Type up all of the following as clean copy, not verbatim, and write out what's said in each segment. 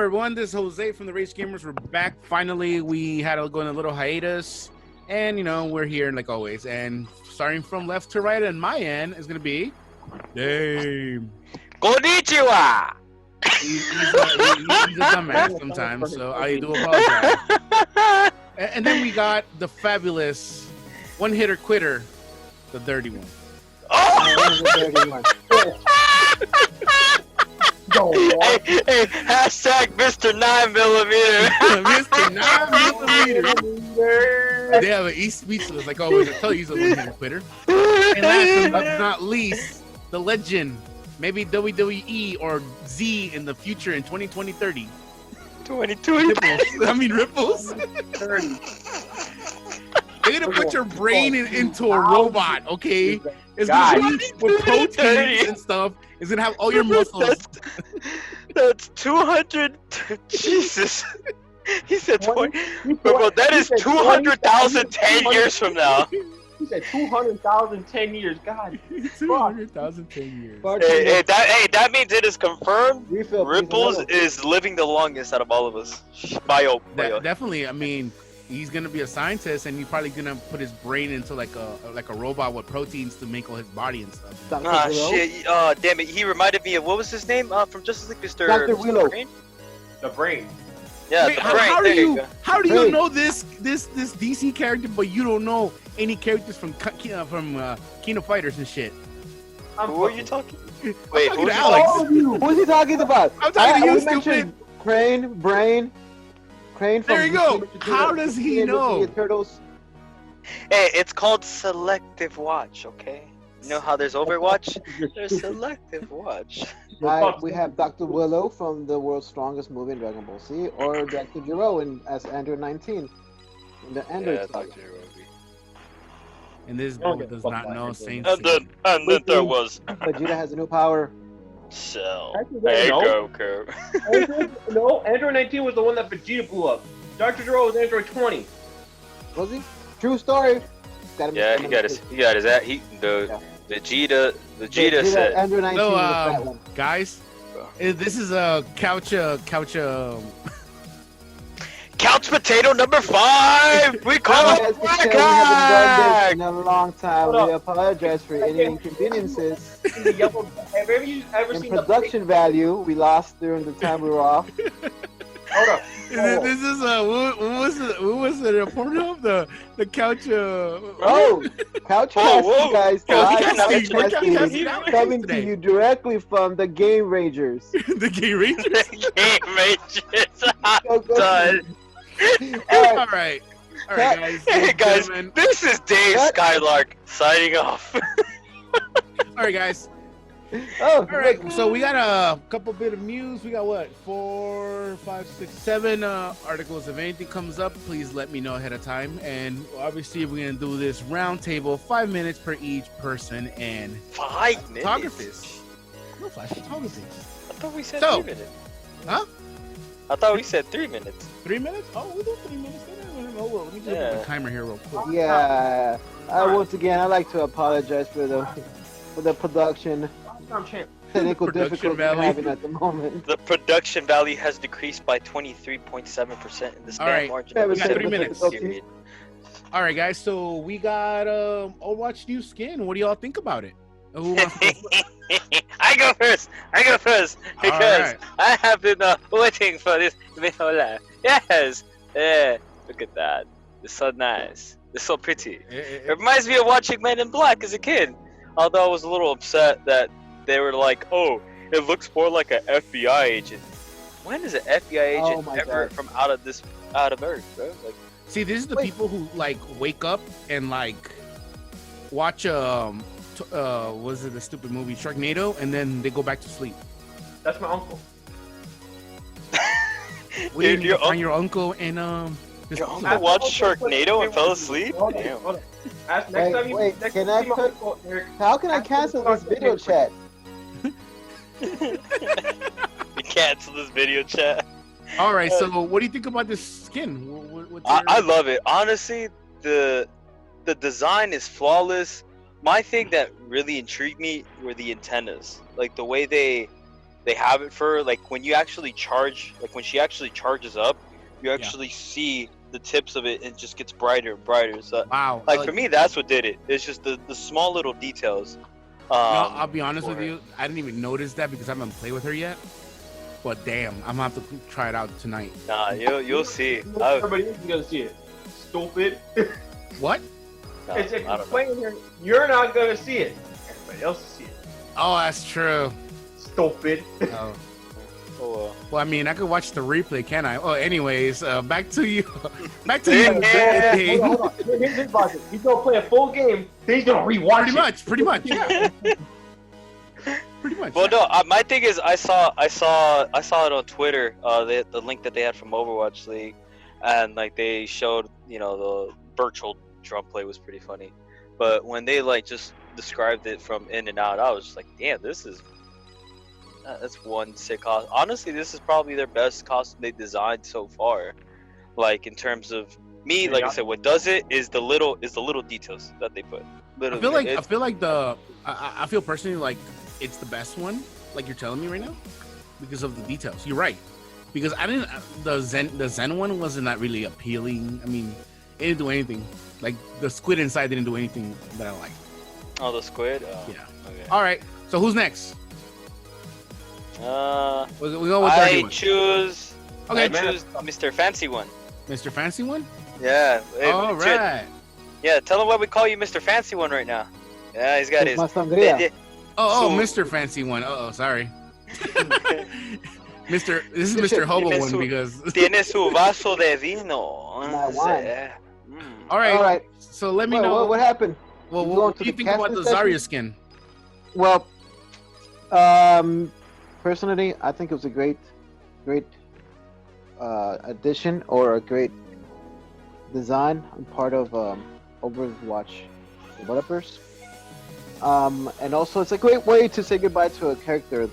everyone? This is Jose from the Race Gamers. We're back. Finally, we had to go on a little hiatus. And, you know, we're here like always. And starting from left to right on my end is going to be Dave. Konnichiwa! He's a dumbass sometimes, so I do apologize. And then we got the fabulous one-hitter quitter, the dirty one. Oh! The dirty one. Hey, hashtag Mr. 9mm. Mr. 9mm. They have an East speechless, like always. I tell you, he's a one-hitter quitter. And last but not least, the legend, maybe WWE or Z in the future in 2020-30. 2020. Ripples. They're gonna put your brain into a robot, okay? It's gonna be with proteins and stuff. It's gonna have all your muscles. That's 200. Jesus. He said 20. Bro, that is 200,000 10 years from now. He said 200,000 10 years. God. 200,000 10 years. Hey, that means it is confirmed. Ripples is living the longest out of all of us. Bio. Definitely. I mean, he's gonna be a scientist, and he's probably gonna put his brain into like a robot with proteins to make all his body and stuff. Shit. Damn it. He reminded me of, what was his name? From Justice League, Dr. Willow. Brain? The Brain. Yeah, wait, the Brain. How do you know this DC character, but you don't know any characters from King of Fighters and shit? Who are you talking? Wait, who's Alex? Who's he talking about? I'm talking to you, stupid. Crane from there you go. How does he know? Turtles. Hey, it's called selective watch, okay? You know how there's Overwatch? There's selective watch. We have Dr. Willow from the world's strongest movie in Dragon Ball Z, or Dr. Gero as Android 19 in the Android saga. And this boy does not know Saint And then there was Vegeta has a new power. Cell. Hey, Goku. No, Android 19 was the one that Vegeta blew up. Dr. Gero was Android 20. Was he? True story. Yeah, he got his Vegeta said. Android 19 was that one. Guys, this is a couch Couch potato number 5! We call it we haven't done this in a long time. We apologize for any inconveniences. Have you ever In seen production value, we lost during the time we were off. Hold up. This is who was it? A Pornhub? The couch. Couch whoa. guys. Couch Coming to you directly from the Game Rangers. The Game Rangers. Game Rangers. I'm done. All right, guys. Hey guys, this is Dave Skylark signing off. All right, guys. All right, so we got a couple bit of news. We got what, 4, 5, 6, 7 articles. If anything comes up, please let me know ahead of time. And obviously, we're gonna do this round table, 5 minutes per each person, and 5 minutes. Photographers. No, 5 photographers. I thought we said 3 minutes. Huh? I thought we said 3 minutes. 3 minutes? Oh, we'll do 3 minutes. Let me just put the timer here real quick. Yeah. Once again, I'd like to apologize for the production. Technical difficulties we're having at the moment. The production value has decreased by 23.7% in the span margin. We got 3 minutes. All right, guys. So we got Overwatch new skin. What do y'all think about it? Who wants to go first? I go first because I have been waiting for this whole life. Yes. Yeah. Look at that. It's so nice. It's so pretty. It reminds me of watching Men in Black as a kid. Although I was a little upset that they were like, "Oh, it looks more like an FBI agent." When is an FBI agent ever from out of Earth, bro? Like, see, this is the people who like wake up and like watch was it the stupid movie Sharknado, and then they go back to sleep. That's my uncle. We didn't find your uncle and your uncle watched Sharknado and fell asleep. Damn. How can I cancel this video chat? You cancel this video chat. All right, so what do you think about this skin? I love it. Honestly, the design is flawless. My thing that really intrigued me were the antennas, like the way they they have it for like when you actually charge, like when she actually charges up, you actually see the tips of it and it just gets brighter and brighter. So wow, like for me, that's what did it. It's just the small little details. No, I'll be honest with you. I didn't even notice that because I haven't played with her yet. But damn, I'm gonna have to try it out tonight. Nah, you'll see. Everybody else is gonna see it. Stupid. What? No, If I you're don't know. playing here, you're not gonna see it. Everybody else will see it. Oh, that's true. Stupid. Oh. Oh, Well, I mean, I could watch the replay, can I? Oh, anyways, back to you. Back to you. Yeah. Dave. Hold on. Here's his logic. He's gonna play a full game, then he's gonna rewatch it. Pretty much. Yeah. Pretty much. well, yeah. no. My thing is, I saw it on Twitter. The link that they had from Overwatch League, and like they showed, the virtual drum play was pretty funny. But when they like just described it from in and out, I was just like, damn, this is. That's one sick costume. Honestly, this is probably their best costume they designed so far. Like in terms of me, like I said, what does it is the little details that they put. Literally, I feel personally like it's the best one. Like you're telling me right now, because of the details. You're right. Because the Zen one wasn't that really appealing. I mean, it didn't do anything. Like the squid inside didn't do anything that I liked. Oh, the squid. Oh, yeah. Okay. All right. So who's next? We go with I choose. Okay. I choose Mr. Fancy One. Mr. Fancy One. Yeah. Hey, All right. Yeah. Tell him why we call you Mr. Fancy One right now. Yeah, he's got his. Sangria. Oh, So- Mr. Fancy One. Sorry. This is Mr. Hobo Tiene one su- because. Tiene su vaso de vino. My wine. All right. All right. So let me know. What happened? Well, You what going do to you the think about the casting session? Zarya skin? Well, personally, I think it was a great addition or a great design on part of Overwatch developers. And also, it's a great way to say goodbye to a character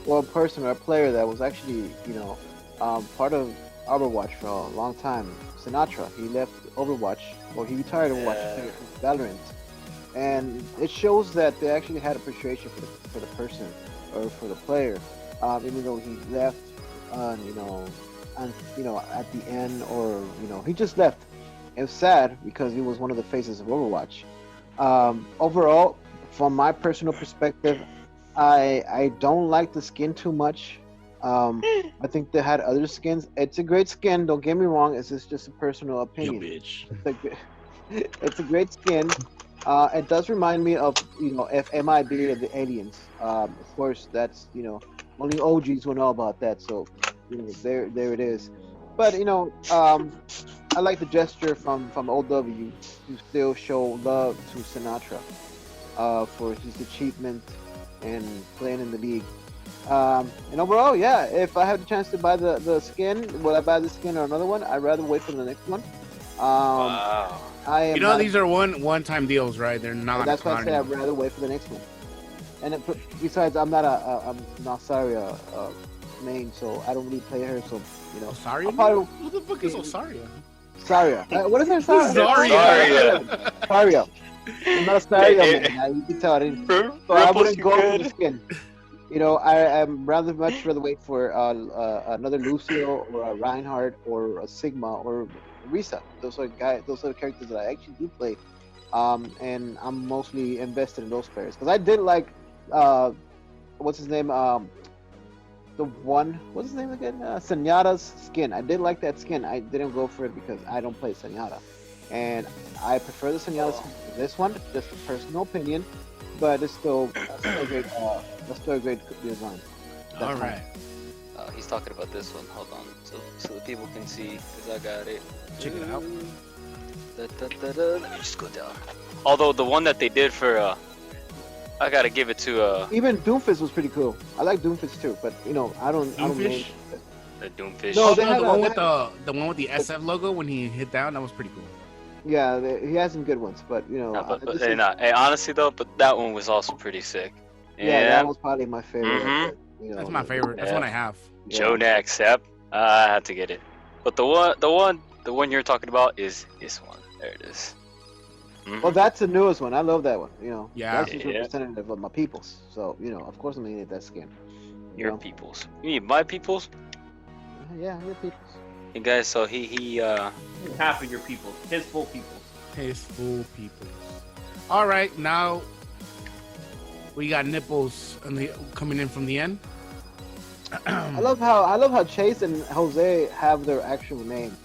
or a person or a player that was actually, part of Overwatch for a long time. Sinatra, he left Overwatch, or he retired Overwatch to play Valorant. And it shows that they actually had appreciation for the person or for the player, even though he left, at the end, or he just left. It was sad because he was one of the faces of Overwatch. Overall, from my personal perspective, I don't like the skin too much. I think they had other skins. It's a great skin. Don't get me wrong. It's just a personal opinion. bitch. It's a great skin. It does remind me of FMIB of the aliens. Of course, that's only OGs will know about that. So there it is. But I like the gesture from OW to still show love to Sinatra for his achievement and playing in the league. And overall, yeah, if I have the chance to buy the skin, will I buy the skin or another one? I'd rather wait for the next one. Wow. These are one-time deals, right? They're not. That's why I say I'd rather wait for the next one. And besides, I'm not a Nasaria main, so I don't really play her. So Osaria? Who the fuck is Osaria? Saria. What is her Saria? Zarya. Saria. I'm not a Saria man. You can tell I didn't. So I wouldn't go for the skin. I'm rather wait for another Lucio or a Reinhardt or a Sigma or Risa. Those are the characters that I actually do play, and I'm mostly invested in those players because I did like what's his name? What's his name again? Senyata's skin. I did like that skin. I didn't go for it because I don't play Senyata, and I prefer the Senyata skin to this one. Just a personal opinion, but it's still a great. That's still a great design. All right. He's talking about this one. Hold on, so the people can see, because I got it. Check it out. Let me just go down. Although the one that they did for, I gotta give it to Even Doomfist was pretty cool. I like Doomfist too, but I don't. Doomfish? the Doomfish. No, Oh, they had the one with the one with the SF logo when he hit down. That was pretty cool. Yeah, he has some good ones, but Hey, honestly though, but that one was also pretty sick. yeah, that was probably my favorite. Mhm. But, That's my favorite. That's Yeah. one I have. yeah. Joe next, yep. I had to get it. But the one you're talking about is this one. There it is. Mhm. Well, that's the newest one. I love that one. Yeah. That's just Yeah. representative of my peoples. So of course I'm gonna get that skin. Your peoples. You mean my peoples? Yeah, your peoples. And guys, so he Half of your people. His full people. His full people. All right, now we got Nipples coming in from the end. I love how Chase and Jose have their actual name.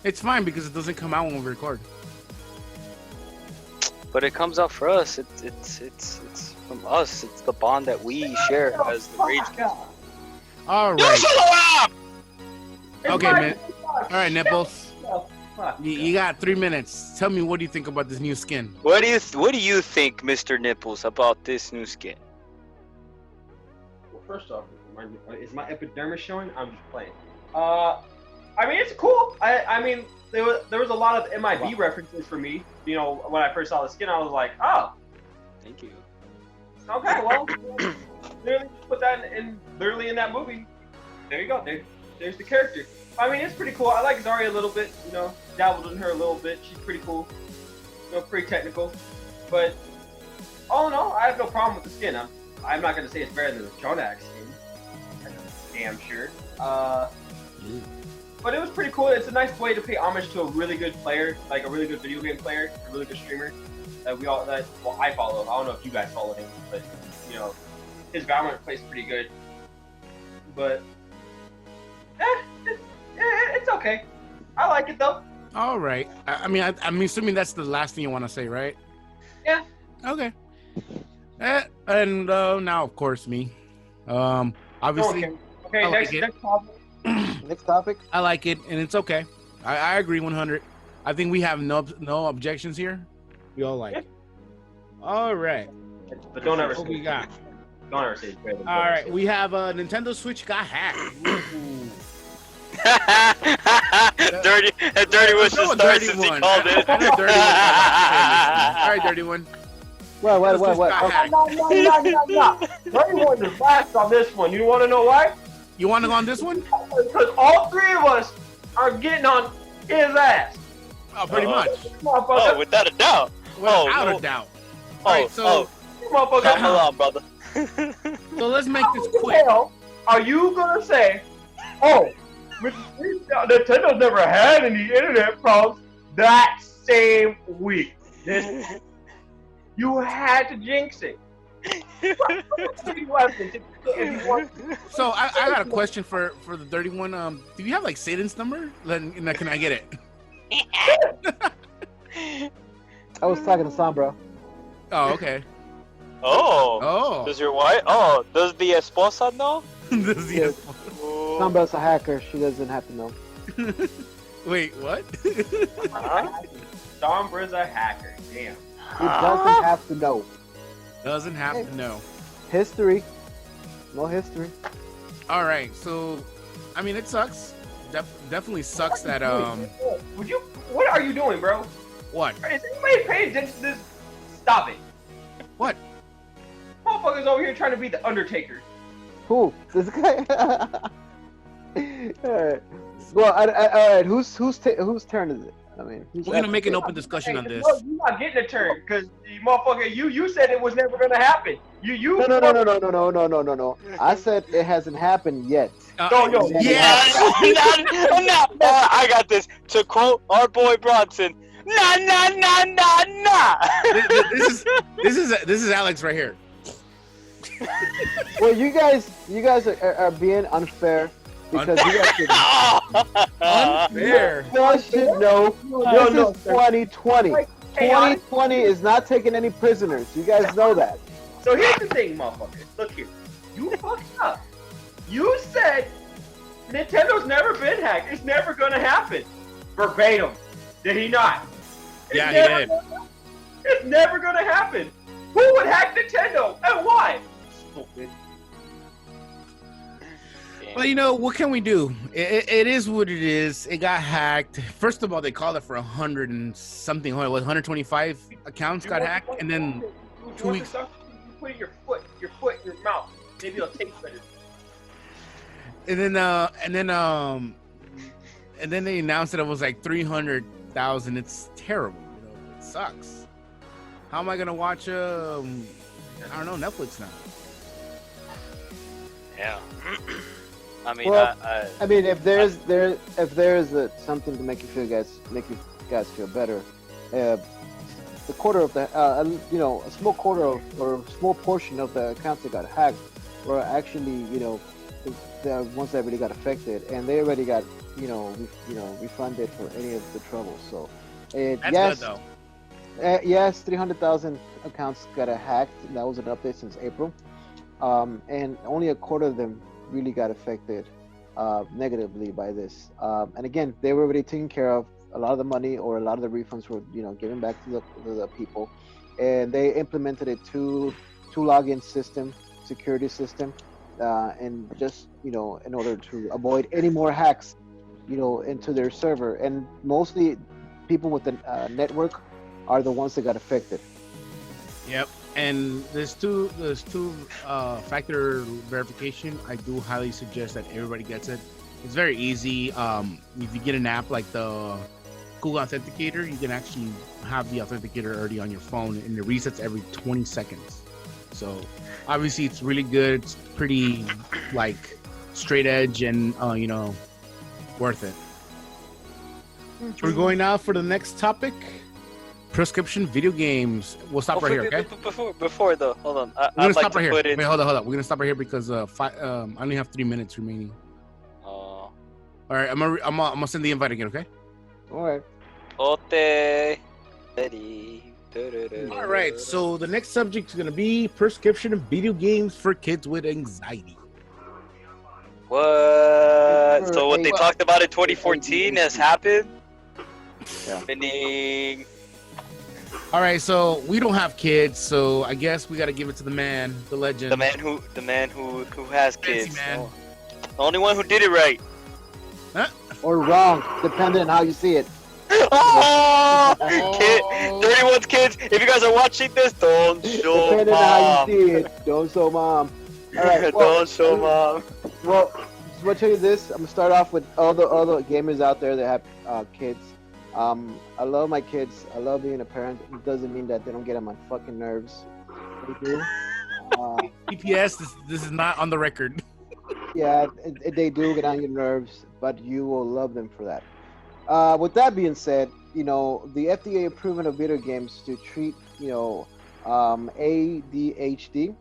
It's fine because it doesn't come out when we record. but it comes out for us. It's from us. It's the bond that we share as the Rage Cast. All right. Okay, man. All right, Nipples. You got 3 minutes. Tell me, what do you think about this new skin? What do you think, Mr. Nipples, about this new skin? Well, first off, is my epidermis showing? I'm just playing. I mean, it's cool. I mean, there was a lot of MIB references for me. You know, when I first saw the skin, I was like, oh. Thank you. Okay, well, literally put that literally in that movie. There you go. There's the character. I mean, it's pretty cool. I like Zarya a little bit. You know, dabbled in her a little bit. She's pretty cool. You know, pretty technical. But all in all, I have no problem with the skin. I'm not gonna say it's better than the Jonak skin. I'm damn sure. But it was pretty cool. It's a nice way to pay homage to a really good player, like a really good video game player, a really good streamer that I follow. I don't know if you guys follow him, but you know, his Valorant plays pretty good. But it's okay. I like it though. All right. I'm assuming that's the last thing you want to say, right? Yeah. Okay. And now, of course, me. Obviously. Okay. Next topic. Next topic. I like it, and it's okay. I agree 100. I think we have no objections here. We all like it. All right. But don't ever what say we got. Don't ever say it's better than All right, we have a Nintendo Switch got hacked. dirty was the start since he called it. All right, dirty one. What? No. Dirty one is last on this one. You want to know why? You want to go on this one? Because all three of us are getting on his ass. Oh, pretty much. Oh, without a doubt. Without a doubt. All right, so come along, brother. So let's make this quick. Hell are you gonna say, oh, Nintendo's never had any internet problems that same week? You had to jinx it. So I got a question for the dirty one. Do you have like Satan's number? Then can I get it? I was talking to Sam, bro. Oh, okay. Oh. Does your wife? Oh, does the esposa know? Sambra's a hacker. She doesn't have to know. Wait, what? Sombra's a hacker. Damn. He doesn't have to know. Doesn't have to know. History. No history. All right, so I mean, it sucks. Definitely sucks that What are you doing, bro? What? Is anybody paying attention to this? Stop it. What? Motherfucker's over here trying to be the Undertaker. Who? This guy? Alright. Well, alright. Whose turn is it? I mean, we're gonna make an open discussion on this. No, you're not getting a turn because motherfucker, you said it was never gonna happen. No. I said it hasn't happened yet. Yeah. I got this. To quote our boy Bronson, nah. This is Alex right here. Well, you guys are being unfair because you guys should unfair. You guys should know this is 2020. 2020 is not taking any prisoners. You guys know that. So here's the thing, motherfucker. Look here. You fucked up. You said Nintendo's never been hacked. It's never gonna happen. Verbatim. Did he not? Yeah, he did. It's never gonna happen. Who would hack Nintendo and why? Stupid. Well, you know, what can we do? It is what it is. It got hacked. First of all, they called it for 100 and something. What, 125 accounts got hacked, and then 2 weeks. You put in your foot in your mouth. Maybe it'll taste better. And then they announced that it was like 300,000. It's terrible. You know, it sucks. How am I gonna watch? I don't know, Netflix now. Yeah. I mean, Well, I mean, if there's something to make you guys feel better, the quarter of the a small quarter or a small portion of the accounts that got hacked were actually the ones that really got affected, and they already got refunded for any of the trouble. So, That's yes, good though. Yes, 300,000 accounts got hacked. That was an update since April, and only a quarter of them really got affected negatively by this. And again, they were already taken care of. A lot of the money or a lot of the refunds were given back to the people, and they implemented a two login system, security system, and just in order to avoid any more hacks into their server. And mostly people with the network are the ones that got affected. Yep. And there's two factor verification. I do highly suggest that everybody gets it. It's very easy. If you get an app like the Google Authenticator, you can actually have the authenticator already on your phone, and it resets every 20 seconds. So obviously it's really good. It's pretty like straight edge and worth it. Mm-hmm. We're going now for the next topic. Prescription video games. We'll stop right here, okay? Before though, hold on. We're gonna stop right here. Wait, hold on. We're gonna stop right here because I only have 3 minutes remaining. All right, I'm gonna send the invite again, okay? All right. Okay. All right. So the next subject is gonna be prescription of video games for kids with anxiety. What? So what they talked about in 2014 has happened? Yeah. Meaning. All right, so we don't have kids, so I guess we got to give it to the man, the legend, the man who has kids. Man. The only one who did it right. Huh? Or wrong, depending on how you see it. Oh! 31's kids, if you guys are watching this, don't show depending mom. on how you see it, don't show mom. All right, don't show mom. Well, I'm gonna tell you this. I'm gonna start off with all the gamers out there that have kids. I love my kids. I love being a parent. It doesn't mean that they don't get on my fucking nerves. They do. PPS, this is not on the record. Yeah, they do get on your nerves, but you will love them for that. With that being said, the FDA approving of video games to treat, ADHD,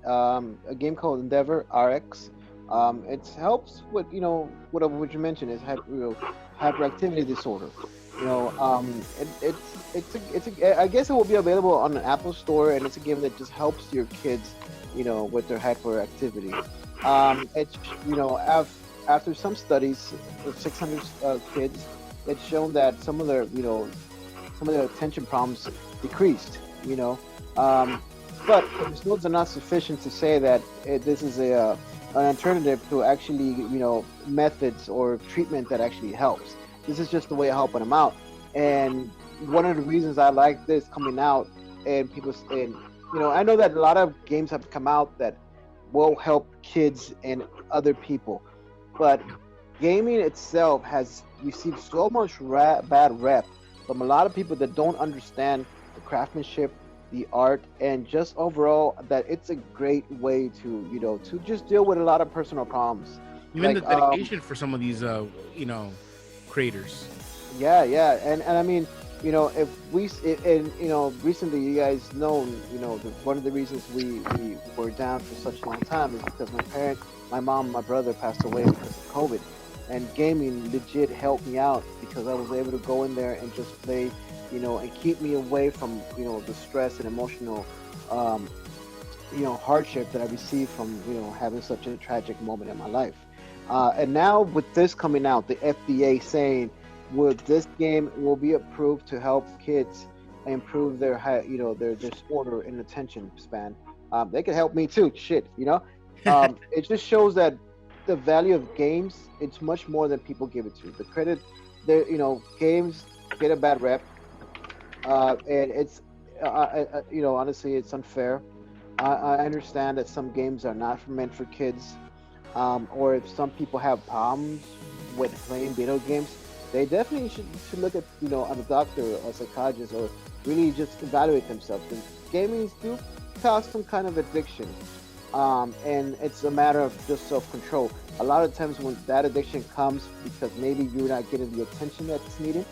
a game called Endevor RX. It helps with, what you mentioned is hyperactivity disorder. I guess it will be available on an Apple Store, and it's a game that just helps your kids, with their hyperactivity. It's after some studies of 600 kids, it's shown that some of their attention problems decreased. But those are not sufficient to say that this is an alternative to actually, methods or treatment that actually helps. This is just a way of helping them out. And one of the reasons I like this coming out, and people, I know that a lot of games have come out that will help kids and other people, but gaming itself has received so much bad rep from a lot of people that don't understand the craftsmanship, the art, and just overall that it's a great way to to just deal with a lot of personal problems. Even the dedication for some of these creators. Yeah, and I mean, recently you guys know, one of the reasons we were down for such a long time is because my mom, my brother passed away because of COVID, and gaming legit helped me out because I was able to go in there and just play, and keep me away from, the stress and emotional, hardship that I received from, having such a tragic moment in my life. And now with this coming out, the FDA saying, this game will be approved to help kids improve their their disorder and attention span. They can help me too. Shit, it just shows that the value of games, it's much more than people give it to. The credit, games get a bad rep, and it's honestly, it's unfair. I understand that some games are not meant for kids, or if some people have problems with playing video games, they definitely should look at on a doctor or a psychologist, or really just evaluate themselves. And gaming do cause some kind of addiction, And it's a matter of just self-control. A lot of times when that addiction comes because maybe you're not getting the attention that's needed,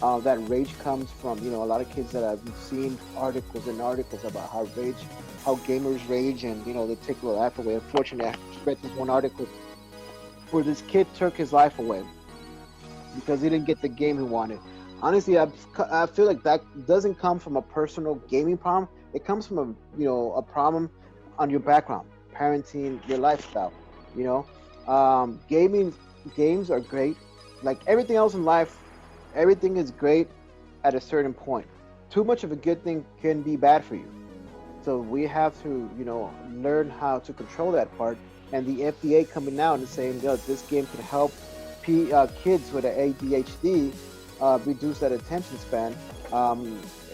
that rage comes from, a lot of kids that I've seen articles about how gamers rage, and they take their life away. Unfortunately, I read this one article where this kid took his life away because he didn't get the game he wanted. Honestly, I feel like that doesn't come from a personal gaming problem. It comes from a problem on your background, parenting, your lifestyle. Games are great. Like everything else in life, everything is great at a certain point. Too much of a good thing can be bad for you. So we have to, learn how to control that part. And the FDA coming out and saying, this game can help kids with an ADHD reduce that attention span.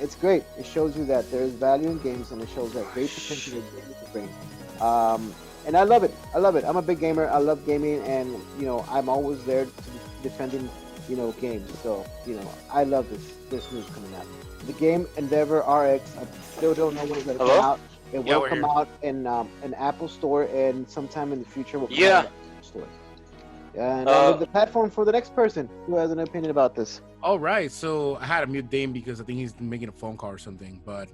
It's great. It shows you that there is value in games, and it shows that great potential in games can bring. And I love it. I'm a big gamer. I love gaming, and I'm always there defending games. So I love this news coming out. The game Endevor RX. I still don't know when it's gonna come out. It will come out in an Apple Store, and sometime in the future will come out in Apple Store. And the platform for the next person who has an opinion about this. All right, so I had to mute Dame because I think he's making a phone call or something. But,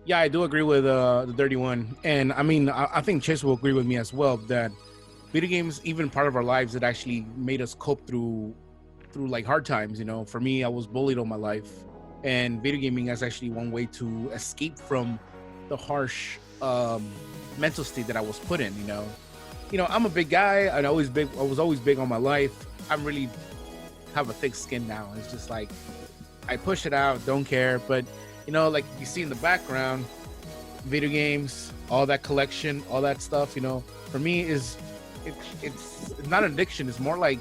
yeah, I do agree with the Dirty One, and I mean, I think Chase will agree with me as well that video games, even part of our lives, it actually made us cope through like hard times. For me, I was bullied all my life, and video gaming is actually one way to escape from the harsh mental state that I was put in. I'm a big guy. I was always big all my life. I'm really have a thick skin now. It's just like I push it out, don't care. But like you see in the background, video games, all that collection, all that stuff. For me it's not an addiction. It's more like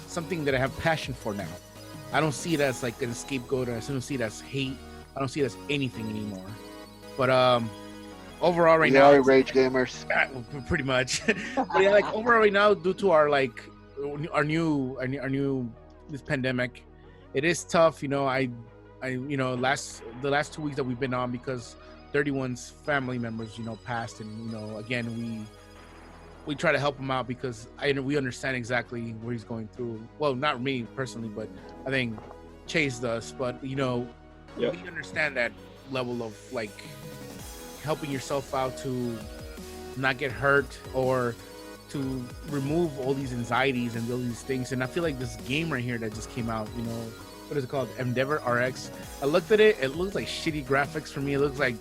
something that I have passion for now. I don't see it as like an scapegoat. I don't see it as hate. I don't see it as anything anymore. But overall right now, rage gamers. Pretty much. But yeah, like overall right now, due to our new this pandemic, it is tough. The last 2 weeks that we've been on, because 31's family members, passed, and again we try to help him out because we understand exactly what he's going through. Well, not me personally, but I think Chase does. But we understand that level of like helping yourself out to not get hurt or to remove all these anxieties and all these things. And I feel like this game right here that just came out, what is it called? Endevor RX. I looked at it. It looks like shitty graphics for me. It looks like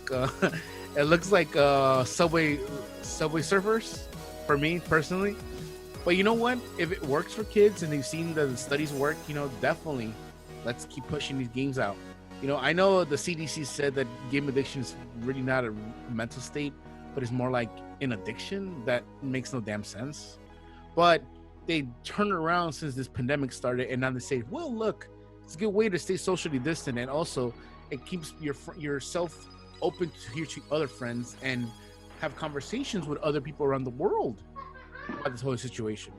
Subway Surfers for me personally. But you know what? If it works for kids and they've seen that the studies work, definitely let's keep pushing these games out. I know the CDC said that game addiction is really not a mental state, but it's more like an addiction that makes no damn sense. But they turned around since this pandemic started, and now they say, well, look, it's a good way to stay socially distant, and also it keeps yourself open to hear to other friends and have conversations with other people around the world about this whole situation.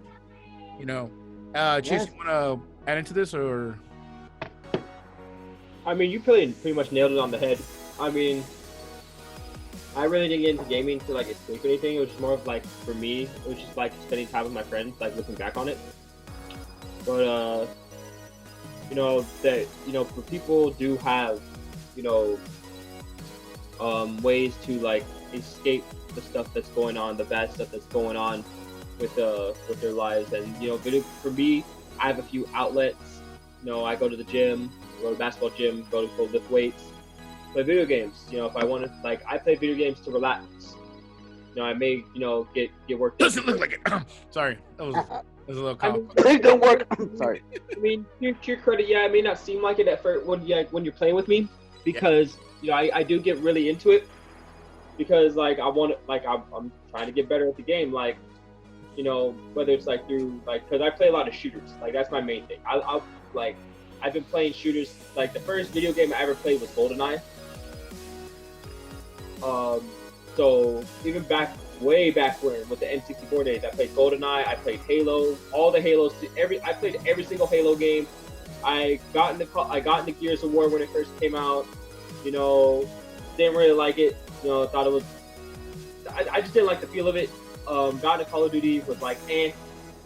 Chase, you want to add into this, or? I mean, you pretty much nailed it on the head. I mean, I really didn't get into gaming to like escape anything. It was just more of like, for me, it was just like spending time with my friends, like looking back on it. But for people do have, ways to like escape the stuff that's going on, the bad stuff that's going on with their lives. And for me, I have a few outlets. I go to the gym, go to the basketball gym, go lift weights, play video games. If I want to, like, I play video games to relax. I may, get work. Doesn't look like it. Sorry, that was a little cough. It don't work. Sorry. I mean, to your credit, yeah, it may not seem like it at first when you're playing with me, because I do get really into it, because like I'm trying to get better at the game, like whether it's like through like, because I play a lot of shooters, like that's my main thing. I've been playing shooters. Like the first video game I ever played was GoldenEye. So even way back when, with the N64 days, I played GoldenEye, I played Halo, all the Halos. I played every single Halo game. I got into Gears of War when it first came out. Didn't really like it. thought it was. I just didn't like the feel of it. God of Call of Duty was like,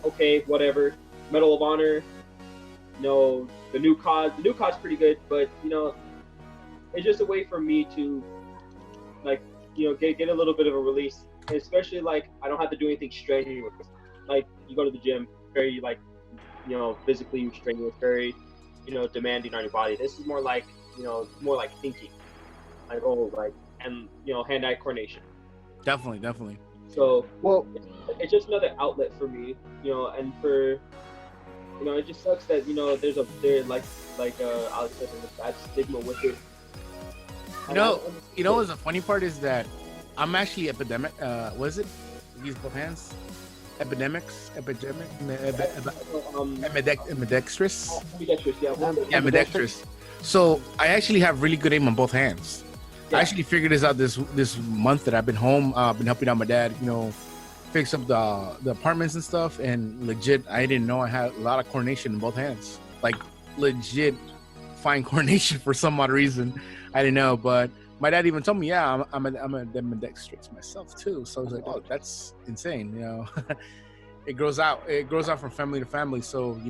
okay, whatever. Medal of Honor, the new COD. The new COD's pretty good, but it's just a way for me to get a little bit of a release, and especially like I don't have to do anything strenuous. Like you go to the gym, very physically strenuous, very demanding on your body. This is more like thinking, and hand-eye coordination. Definitely. So it's just another outlet for me, and for it just sucks that there's Alex said, there's a bad stigma with it. What's the funny part is that I'm actually epidemic. What is it? Use both hands. Ambidextrous. Yeah. Ambidextrous. So I actually have really good aim on both hands. Yeah. I actually figured this out this month that I've been home. I've been helping out my dad, fix up the apartments and stuff. And legit, I didn't know I had a lot of coordination in both hands. Like legit fine coordination for some odd reason. I didn't know, but my dad even told me, yeah, I'm ambidextrous myself too. So I was like, oh, that's insane. It grows out from family to family. So,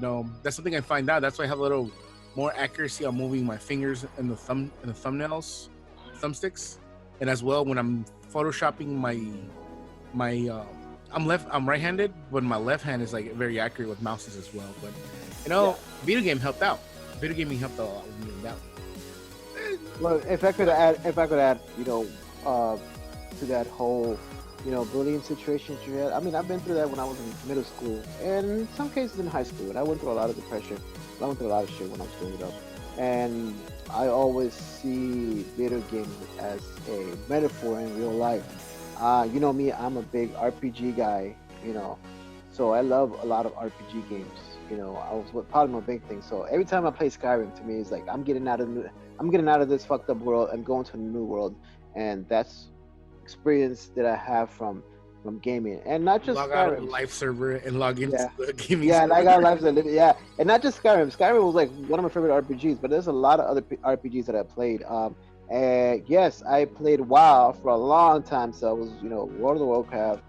that's something I find out. That's why I have a little more accuracy on moving my fingers and the thumbnails, thumbsticks. And as well, when I'm photoshopping I'm right-handed, but my left hand is like very accurate with mouses as well. But, video game helped out. Video gaming helped a lot with me that. Well, if I could add, to that whole, bullying situation that you had. I mean, I've been through that when I was in middle school, and in some cases in high school. And I went through a lot of depression. I went through a lot of shit when I was growing up. And I always see video games as a metaphor in real life. Me, I'm a big RPG guy. So I love a lot of RPG games. Part of my big thing. So every time I play Skyrim, to me, it's like I'm getting out of this fucked up world and going to a new world, and that's experience that I have from gaming, and not just log Skyrim. out of the live server and log into the gaming. Yeah, server. I got live server. Yeah, and not just Skyrim. Skyrim was like one of my favorite RPGs, but there's a lot of other RPGs that I played. And yes, I played WoW for a long time. So I was, World of Warcraft,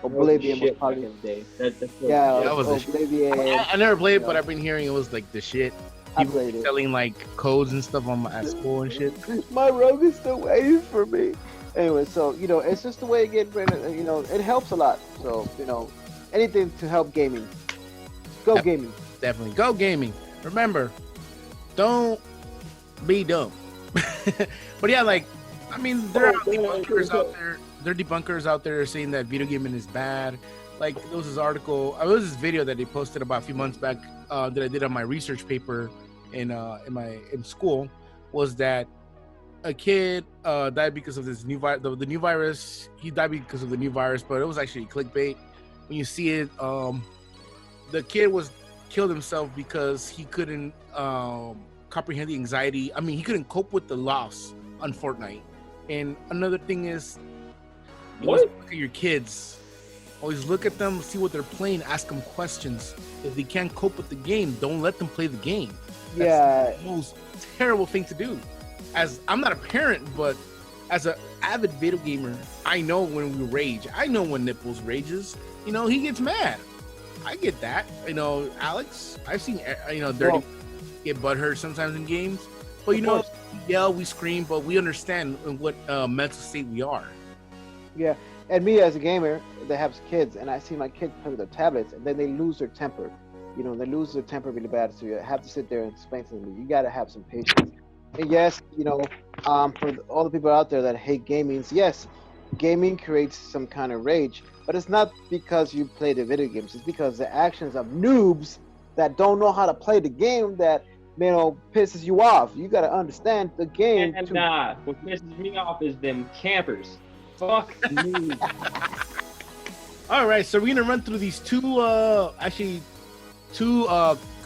Oblivion was probably the day. That was Oblivion. I never played it, but I've been hearing it was like the shit. People I played selling like codes and stuff at school and shit. My rogue is still waiting for me. Anyway, so it's just the way it gets. It helps a lot. So anything to help gaming. Go gaming. Definitely go gaming. Remember, don't be dumb. But yeah, there are debunkers out there. There are debunkers out there saying that video gaming is bad. Like there was this article, there was this video that they posted about a few months back that I did on my research paper in school, was that a kid died because of this new virus. The new virus, he died because of the new virus, but it was actually clickbait. When you see it, the kid killed himself because he couldn't comprehend the anxiety. I mean, he couldn't cope with the loss on Fortnite. And another thing is, look at your kids. Always look at them, see what they're playing, ask them questions. If they can't cope with the game, don't let them play the game. That's the most terrible thing to do. As I'm not a parent, but as an avid video gamer, I know when we rage. I know when Nipples rages. He gets mad. I get that. Alex, I've seen Dirty get butthurt sometimes in games. But we yell, we scream, but we understand in what mental state we are. Yeah, and me as a gamer that has kids, and I see my kids play with their tablets, and then they lose their temper. They lose their temper really bad, so you have to sit there and explain to them. You got to have some patience. And yes, for all the people out there that hate gaming, yes, gaming creates some kind of rage, but it's not because you play the video games. It's because the actions of noobs that don't know how to play the game that pisses you off. You got to understand the game. And what pisses me off is them campers. Fuck me. All right, so we're gonna run through these two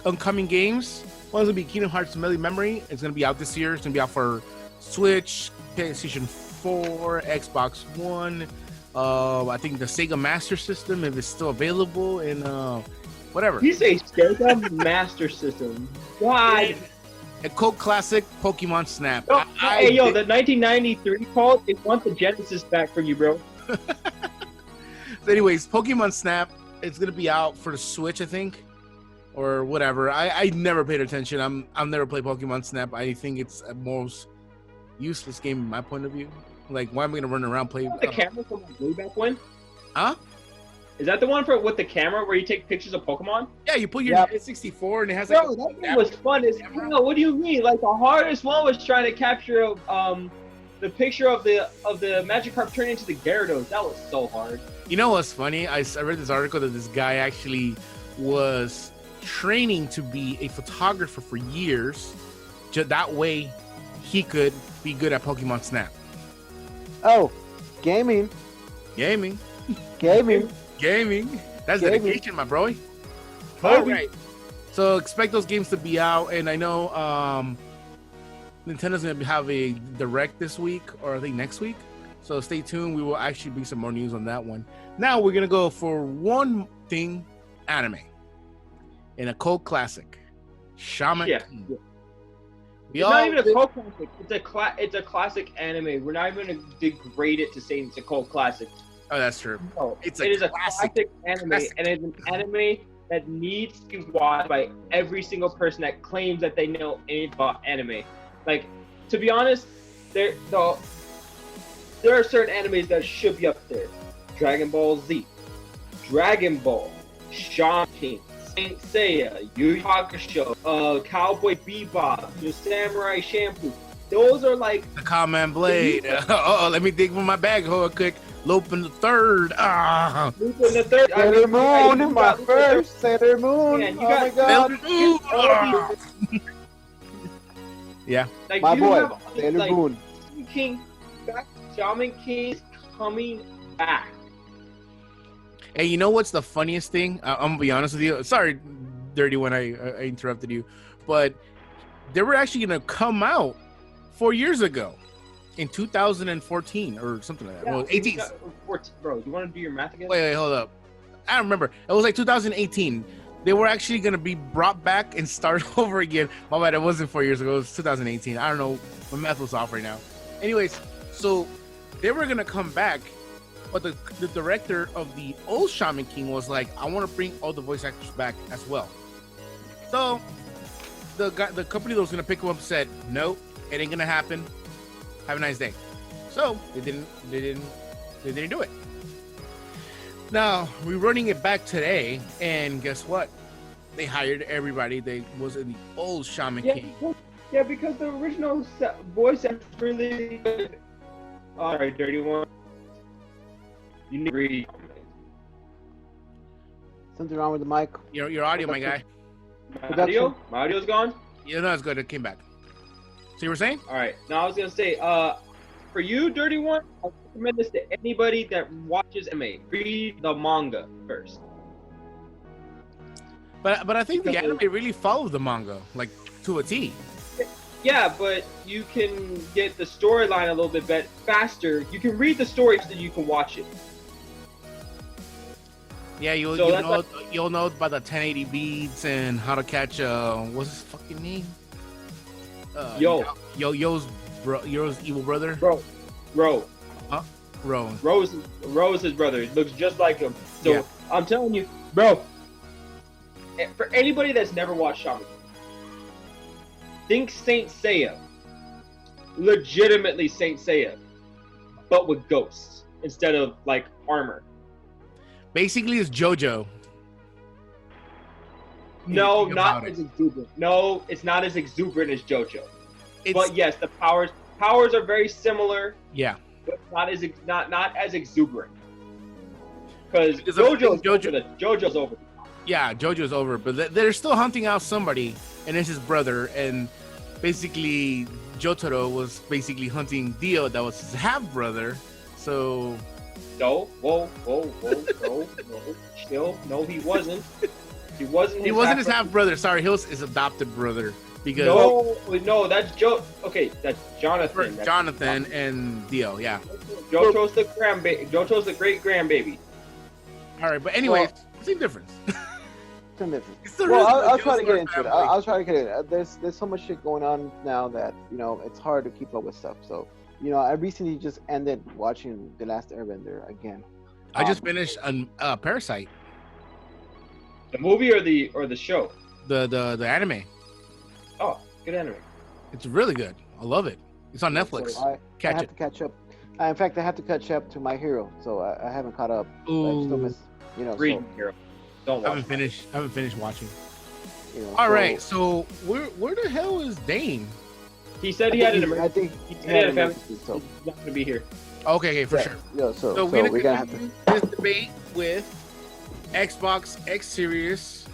upcoming games. One's gonna be Kingdom Hearts Melee Memory. It's gonna be out this year. It's gonna be out for Switch, PlayStation 4, Xbox One. I think the Sega Master System, if it's still available, and whatever. You say Sega Master System? God a cult classic, Pokemon Snap. The 1993 cult, they want the Genesis back from you, bro. So anyways, Pokemon Snap, it's gonna be out for the Switch, I think, or whatever. I never paid attention. I've never played Pokemon Snap. I think it's a most useless game in my point of view. Like, why am I gonna run around play? The camera from way back when? Huh? Is that the one with the camera where you take pictures of Pokemon? Yeah, you put your N64 and it has like. Bro, that thing was fun as hell. What do you mean? Like, the hardest one was trying to capture the picture of the Magikarp turning into the Gyarados. That was so hard. You know what's funny? I read this article that this guy actually was training to be a photographer for years. That way, he could be good at Pokemon Snap. Oh, gaming. Gaming. That's dedication, my bro. All right. So expect those games to be out, and I know Nintendo's gonna have a direct this week, or I think next week. So stay tuned. We will actually bring some more news on that one. Now we're gonna go for one thing, anime, in a cult classic, Shaman. Yeah. King. It's not even a cult classic. It's a classic anime. We're not even gonna degrade it to saying it's a cult classic. Oh, that's true. No, it is a classic anime, and it's an anime that needs to be watched by every single person that claims that they know anything about anime. Like, to be honest, there are certain animes that should be up there. Dragon Ball Z, Dragon Ball, Shaman King, Saint Seiya, Yu Yu Hakusho, Cowboy Bebop, the Samurai Champloo. Those are like the Common Blade. Let me dig for my bag hold quick. Lupin the Third. Lupin the Third. Sailor Moon in my first Sailor Moon. Man, oh my god. Yeah. Like, my boy, have, Sailor like, Moon. Shaman King is coming back. Hey, you know what's the funniest thing? I'm gonna be honest with you. Sorry, Dirty, when I interrupted you, but they were actually gonna come out 4 years ago. In 2014 or something like that. Yeah, well, 18. Bro, do you want to do your math again? Wait, hold up. I don't remember. It was like 2018. They were actually going to be brought back and start over again. My bad, it wasn't 4 years ago. It was 2018. I don't know. My math was off right now. Anyways, so they were going to come back, but the director of the old Shaman King was like, I want to bring all the voice actors back as well. So the company that was going to pick them up said, no, it ain't going to happen. Have a nice day. So they didn't do it. Now we're running it back today, and guess what? They hired everybody. They was in the old Shaman King. Yeah, because the original voice actor really good. All right, Dirty One. You need to read. Something wrong with the mic. Your audio, my guy. My audio's gone. Yeah, no, it's good. It came back. So you were saying? All right. Now I was gonna say, for you, Dirty One, I recommend this to anybody that watches anime. Read the manga first. But I think the anime really followed the manga, like, to a T. Yeah, but you can get the storyline a little bit faster. You can read the story so you can watch it. Yeah, you'll know about the 1080 beats and how to catch what's his fucking name? Yo's evil brother. Ro. Huh? Ro. Ro's his brother. It looks just like him. So yeah. I'm telling you, bro. For anybody that's never watched Shaman, think Saint Seiya. Legitimately Saint Seiya, but with ghosts instead of like armor. Basically, it's JoJo. No, not as exuberant. No, it's not as exuberant as JoJo. But yes, the powers are very similar. Yeah. But not as exuberant. Because JoJo's over. Yeah, JoJo's over, but they're still hunting out somebody, and it's his brother, and basically Jotaro was basically hunting Dio, that was his half brother. So no, chill. No, he wasn't. He wasn't his half brother. Sorry, he was his adopted brother. Because no, that's that's Jonathan. Jonathan and Dio, yeah. Joto's the Joto's the great grandbaby. All right, but anyway, same difference. to admit this. It's the Well, reason I'll the try to get Gilmore into it. family. I'll try to get it. There's so much shit going on now that it's hard to keep up with stuff. So I recently just ended watching The Last Airbender again. I just finished Parasite, The movie or the show? the anime. Oh, good anime. It's really good. I love it. It's on Netflix. So I Catch have it. to catch up. In fact, I have to catch up to My Hero, so I haven't caught up. I still Ooh, miss, Read so, Hero. Don't I watch. haven't finished watching. so- All right, so where the hell is Dane? He said I he had think an I think he said he he had had a family. emergency, so He's not gonna be here. Okay, for sure. so we're we're gonna have to. continue this debate with Xbox X Series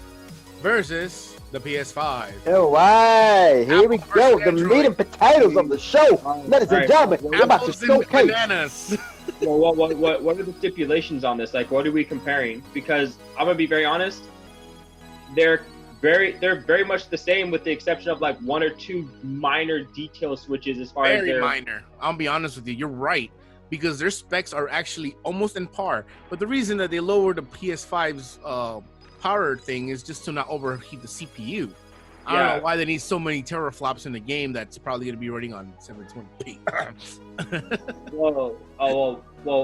versus the PS5. All right, here we Apple go. versus The Android. meat and potatoes of the show, ladies and Right. gentlemen. We're about to Apples and showcase. bananas. Well, what are the stipulations on this? Like, what are we comparing? Because I'm gonna be very honest, they're very much the same, with the exception of like one or two minor detail switches as far as Very their minor. I'll be honest with you. You're right, because their specs are actually almost in par. But the reason that they lowered the PS5's power thing is just to not overheat the CPU. I don't know why they need so many teraflops in the game that's probably going to be running on 720p. Well,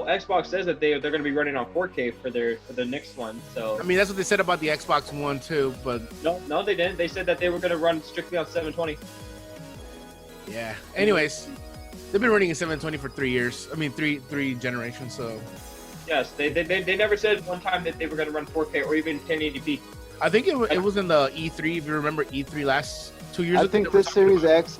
Xbox says that they're going to be running on 4K for the next one. So I mean, that's what they said about the Xbox One too, but no, they didn't. They said that they were going to run strictly on 720. yeah. Anyways, they've been running in 720 for 3 years. I mean, three generations. So Yes, they never said one time that they were going to run 4K or even 1080p. I think it was in the E3. If you remember E3 last 2 years I ago. think they were this talking Series about- X,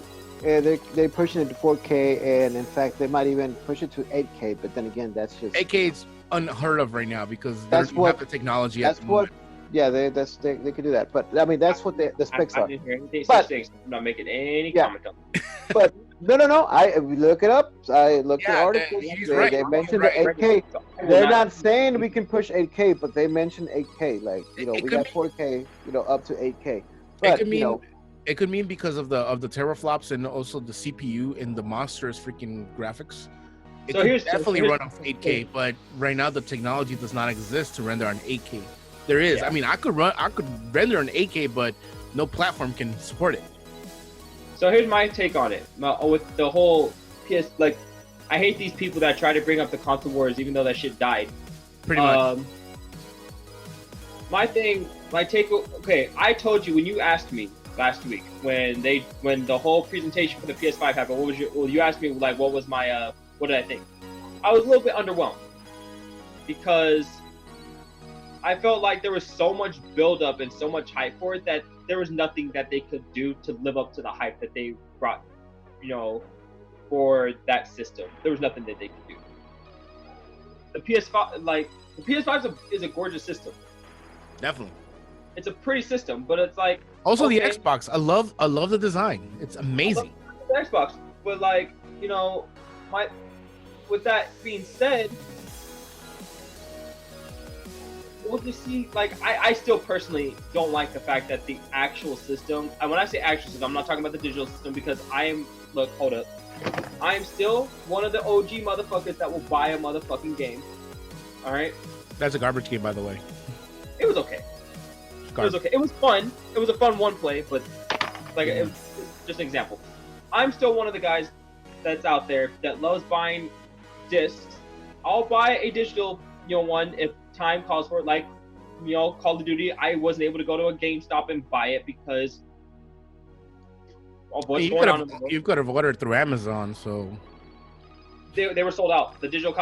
they're pushing it to 4K, and in fact, they might even push it to 8K. But then again, that's just 8K is unheard of right now because they That's don't what- have the technology. that's at the what. moment. Yeah, they could do that. But I mean, that's what the specs I are. didn't hear anything. But- Such things. I'm not making any Yeah. comment on it. But no. I look it up. I looked at Yeah, articles. he's They, right. they mentioned Right. the 8K. I will They're not saying we can push 8K, but they mentioned 8K. Like It we could got be- 4K, up to 8K. It But could mean it could mean because of the teraflops and also the CPU and the monstrous freaking graphics. It So could here's- definitely here's- run off 8K, but right now the technology does not exist to render on 8K. There is. Yeah. I mean, I could render on 8K, but no platform can support it. So here's my take on it. With the whole PS, like, I hate these people that try to bring up the console wars, even though that shit died. Pretty much. My take. Okay, I told you when you asked me last week when the whole presentation for the PS5 happened. You asked me like what was my what did I think? I was a little bit underwhelmed because I felt like there was so much build up and so much hype for it that there was nothing that they could do to live up to the hype that they brought, for that system. There was nothing that they could do. The PS5 is a gorgeous system. Definitely. It's a pretty system, but it's like Also, the okay. Xbox. I love the design. It's amazing. the Xbox. But like, with that being said, we'll just see. Like, I still personally don't like the fact that the actual system, and when I say actual system, I'm not talking about the digital system, because hold up. I am still one of the OG motherfuckers that will buy a motherfucking game. Alright? That's a garbage game, by the way. It was okay. It's It was garbage. okay. It was fun. It was a fun one play, but like it was just an example. I'm still one of the guys that's out there that loves buying discs. I'll buy a digital, one if time calls for it. Like, Call of Duty, I wasn't able to go to a GameStop and buy it because of what's going on in the world. You could have ordered through Amazon, so They were sold out. The digital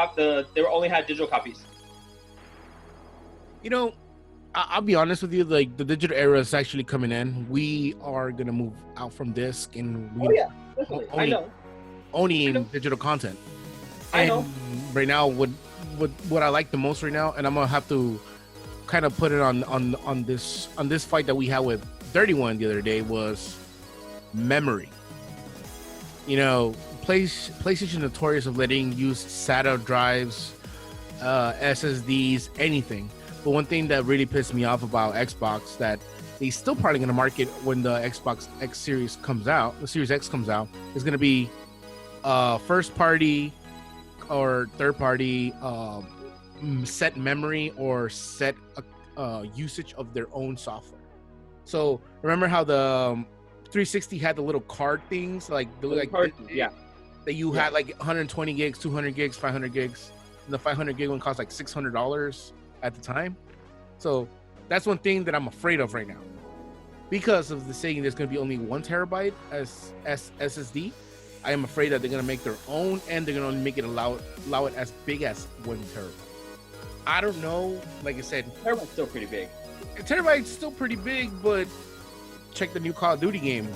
they only had digital copies. I'll be honest with you. Like, the digital era is actually coming in. We are gonna move out from disc and Definitely. I only- know. owning digital content. I know. And right now, what I like the most right now, and I'm gonna have to kind of put it on this fight that we had with 31 the other day, was memory. PlayStation notorious of letting use SATA drives, SSDs, anything. But one thing that really pissed me off about Xbox, that they still probably going to market when the Xbox X Series comes out, the Series X comes out, is going to be first party or third party set memory or set usage of their own software. So remember how the 360 had the little card things, like that you had like 120 gigs, 200 gigs, 500 gigs. And the 500 gig one cost like $600 at the time. So that's one thing that I'm afraid of right now, because of the saying there's going to be only 1 terabyte as SSD. I am afraid that they're going to make their own, and they're going to make it allow it as big as 1 terabyte. I don't know. Like I said, terabyte's still pretty big. A terabyte's still pretty big, but check the new Call of Duty game.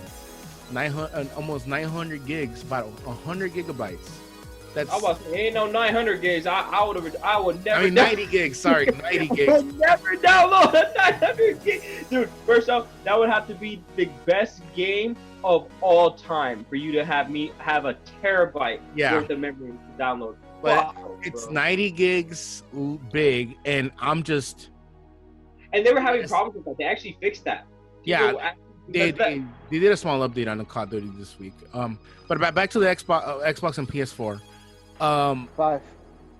900, almost 900 gigs, about 100 gigabytes. That's, I was ain't no 900 gigs. I would never. I mean 90 gigs. Sorry, 90 gigs. I would never download a 900 gig, dude. First off, that would have to be the best game of all time for you to have a terabyte worth of memory to download. But it's 90 gigs big, and I'm just. And they were having problems with that. They actually fixed that. They did a small update on the Call of Duty this week. But back to the Xbox and PS4. 5.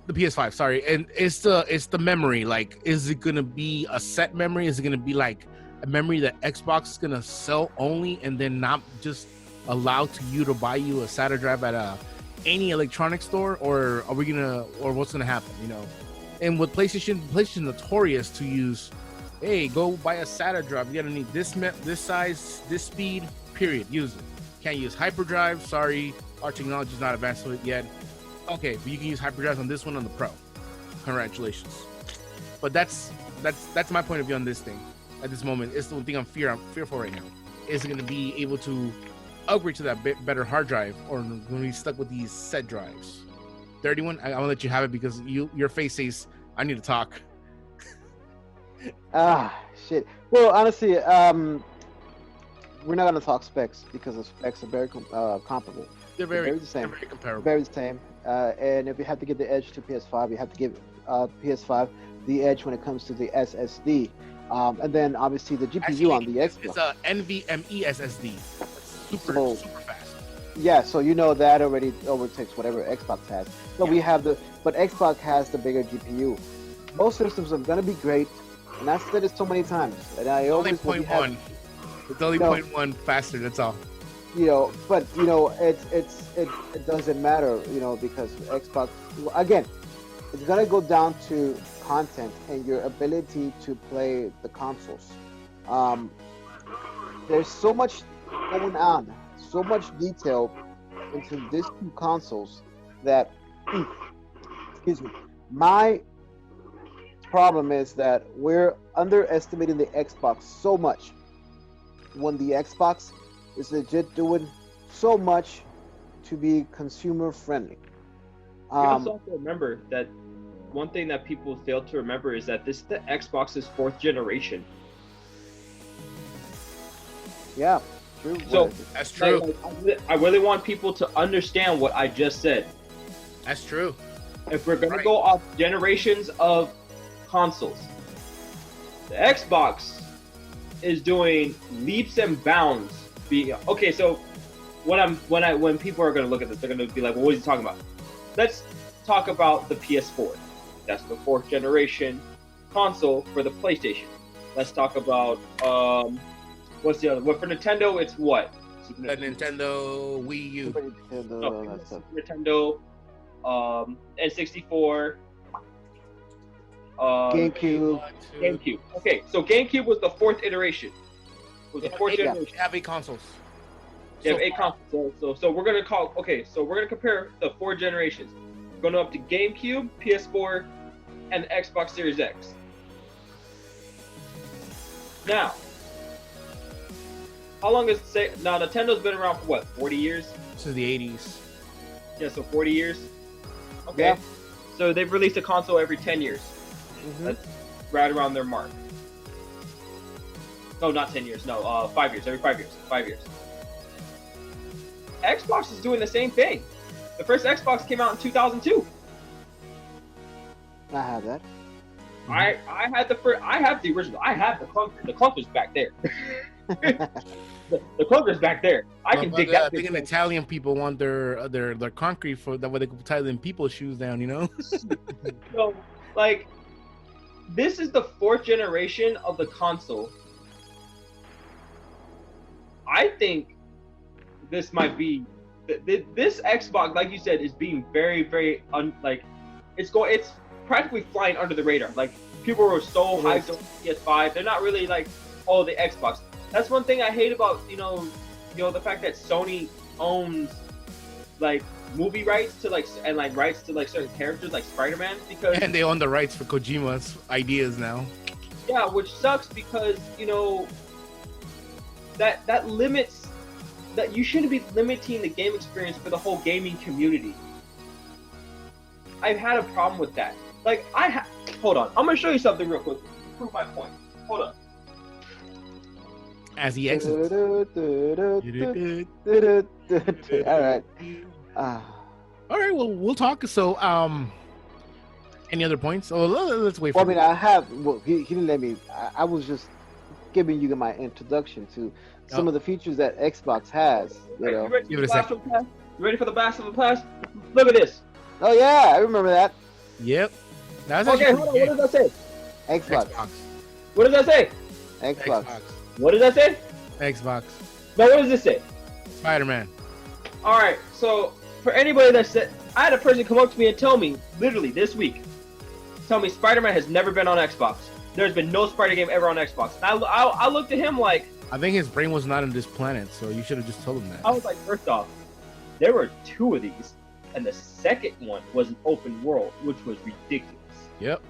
The PS5, sorry, and it's the memory. Like, is it gonna be a set memory? Is it gonna be like a memory that Xbox is gonna sell only, and then not just allow you to buy you a SATA drive at any electronics store, or are we gonna, or what's gonna happen? You know, and with PlayStation notorious to use. Hey, go buy a SATA drive. You gotta need this size, this speed. Period. Use it. Can't use hyperdrive. Sorry, our technology is not advanced to it yet. Okay, but you can use hyperdrives on this one on the Pro. Congratulations. But that's my point of view on this thing. At this moment, it's the one thing I'm fearful right now. Is it going to be able to upgrade to that better hard drive, or going to be stuck with these set drives? 31. I'm gonna let you have it because your face says I need to talk. Shit. Well, honestly, we're not gonna talk specs because the specs are very comparable. They're very the same. They're very comparable. Very the same. And if you have to give the edge to PS5, you have to give PS5 the edge when it comes to the SSD. And then obviously the GPU actually, on the Xbox. It's a NVMe SSD. That's super fast. Yeah, so you know that already overtakes whatever Xbox has. But but Xbox has the bigger GPU. Both systems are gonna be great, and I've said it so many times. And I always only 0.1. It's only 0.1 faster. That's all. But it doesn't matter, because Xbox, again, it's gonna go down to content and your ability to play the consoles. There's so much going on, so much detail into these two consoles that, excuse me, my problem is that we're underestimating the Xbox so much when the Xbox is legit doing so much to be consumer friendly. You also have to remember that one thing that people fail to remember is that this is the Xbox's 4th generation. Yeah, true. So that's true. I really want people to understand what I just said. That's true. If we're gonna go off generations of consoles, the Xbox is doing leaps and bounds. Okay, so when people are gonna look at this, they're gonna be like, well, what is he talking about? Let's talk about the PS4. That's the 4th generation console for the PlayStation. Let's talk about what's the other? What for Nintendo? It's what? The Nintendo Wii U. Nintendo, N64. GameCube. Okay, so GameCube was the 4th iteration. Was the 4th generation. You have 8 consoles. You have 8 consoles. So we're gonna compare the 4 generations. We're going up to GameCube, PS4, and the Xbox Series X. Now, how long is it? Now Nintendo's been around for what? 40 years? Since the 80s. Yeah, so 40 years. Okay. Yeah. So they've released a console every 10 years. Mm-hmm. That's right around their mark. No, not 10 years. No, 5 years. Every 5 years. 5 years. Xbox is doing the same thing. The first Xbox came out in 2002. I have that. I had the first. I have the original. I have the clunker. The clunker's back there. the clunker's back there. I can dig that. I think Italian people want their concrete for that way they can tie them people's shoes down. So like, this is the 4th generation of the console. I think this might be this Xbox, like you said, is being very, very it's practically flying under the radar. Like people were so hyped on PS5, they're not really like, oh, the Xbox. That's one thing I hate about the fact that Sony owns like movie rights to rights to like certain characters like Spider-Man, because and they own the rights for Kojima's ideas now. Yeah, which sucks because that limits that you shouldn't be limiting the game experience for the whole gaming community. I've had a problem with that. Like hold on, I'm gonna show you something real quick to prove my point. Hold on. As he exits. All right. All right. Well, we'll talk. So, any other points? Oh, let's wait for. Well, I mean, I have. Well, he didn't let me. I was just giving you my introduction to some of the features that Xbox has. You ready give it a second. You ready for the blast of the past? Look at this. Oh yeah, I remember that. Yep. That's Okay, hold on. What does that say? Xbox. What does that say? Xbox. What does that say? Xbox. Now, what does this say? Spider-Man. All right. So for anybody that said, I had a person come up to me and tell me, literally this week, tell me Spider-Man has never been on Xbox. There's been no Spider game ever on Xbox. And I looked at him like, I think his brain was not on this planet, so you should have just told him that. I was like, first off, there were 2 of these, and the second one was an open world, which was ridiculous. Yep.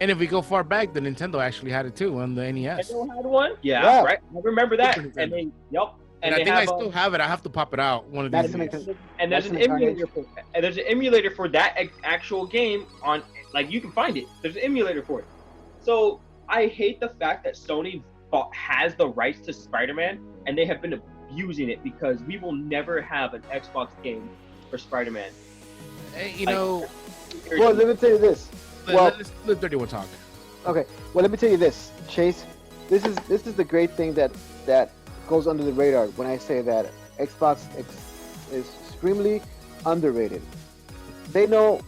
And if we go far back, the Nintendo actually had it too on the NES. Nintendo had one? Yeah, right. I remember that. And then, yep. And I think I still have it. I have to pop it out one of these days. And there's an emulator for that. And there's an emulator for that actual game on, like, you can find it. There's an emulator for it. So I hate the fact that Sony has the rights to Spider-Man, and they have been abusing it because we will never have an Xbox game for Spider-Man. Hey, well, let me tell you this. Let 31 talk. Okay. Well, let me tell you this, Chase. This is the great thing that goes under the radar when I say that Xbox is extremely underrated. They know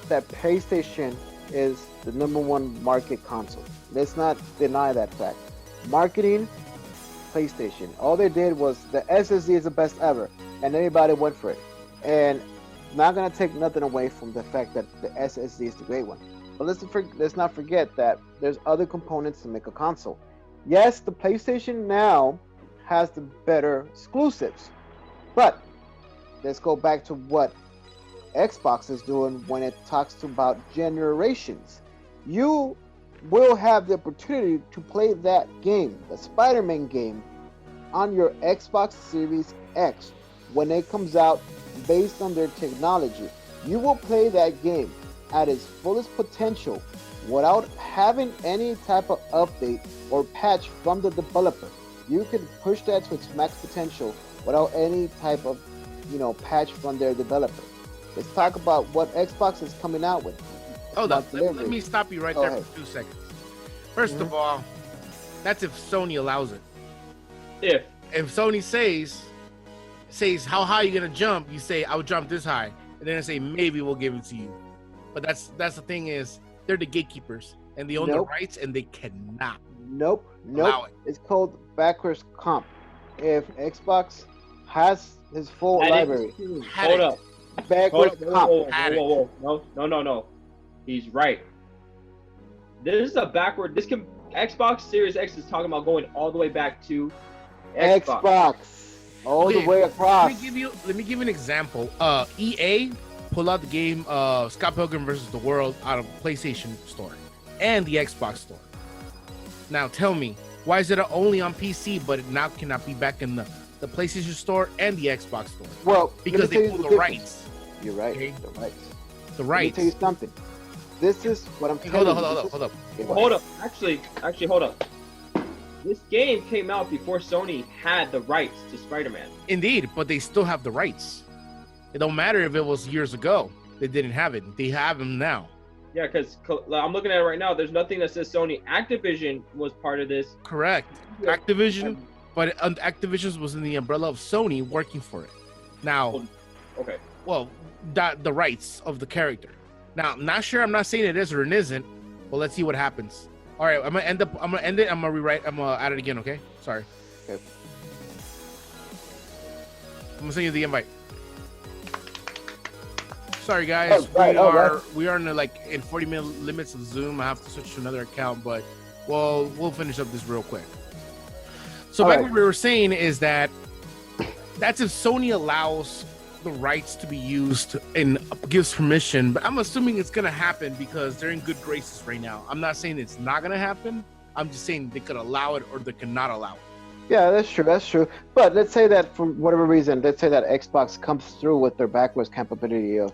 that PlayStation is the #1 market console. Let's not deny that fact. Marketing, PlayStation. All they did was the SSD is the best ever, and everybody went for it. And not gonna take nothing away from the fact that the SSD is the great one, but let's not forget that there's other components to make a console. Yes, the PlayStation now has the better exclusives, but let's go back to what Xbox is doing when it talks about generations. You will have the opportunity to play that game, the Spider-Man game, on your Xbox Series X when it comes out. Based on their technology, you will play that game at its fullest potential without having any type of update or patch from the developer. You can push that to its max potential without any type of patch from their developer. Let's talk about what Xbox is coming out with. Hold up, let me stop you right there for 2 seconds. First of all, that's if Sony allows it. If Sony says how high you gonna jump, you say I'll jump this high, and then I say maybe we'll give it to you. But that's the thing is they're the gatekeepers and they own the rights and they cannot. Nope. It's called backwards comp. If Xbox has his full library, hold up. Backwards comp. No. He's right. This is a backward. Xbox Series X is talking about going all the way back to Xbox. All the way across. Let me give you an example. EA pulled out the game Scott Pilgrim vs. the World out of PlayStation Store and the Xbox Store. Now tell me, why is it only on PC but it now cannot be back in the PlayStation Store and the Xbox Store? Well, because they pulled the rights. You're right. Okay? The rights. Let me tell you something. This is what I'm telling you. Hold up. Actually, hold up. This game came out before Sony had the rights to Spider-Man. Indeed, but they still have the rights. It don't matter if it was years ago. They didn't have it. They have them now. Yeah, because I'm looking at it right now. There's nothing that says Sony. Activision was part of this. Correct. Activision, but Activision was in the umbrella of Sony working for it. Now, okay. Well, the rights of the character. Now, I'm not sure. I'm not saying it is or it isn't, but let's see what happens. All right, I'm gonna end it. I'm gonna rewrite. I'm gonna add it again. Okay. Sorry. Okay. I'm gonna send you the invite. Sorry, guys. We are in in 40-minute limits of Zoom. I have to switch to another account, but we'll finish up this real quick. So what we were saying is that's if Sony allows the rights to be used and gives permission, but I'm assuming it's gonna happen because they're in good graces right now. I'm not saying it's not gonna happen. I'm just saying they could allow it or they could not allow it. Yeah, that's true. But let's say that for whatever reason, let's say that Xbox comes through with their backwards capability of,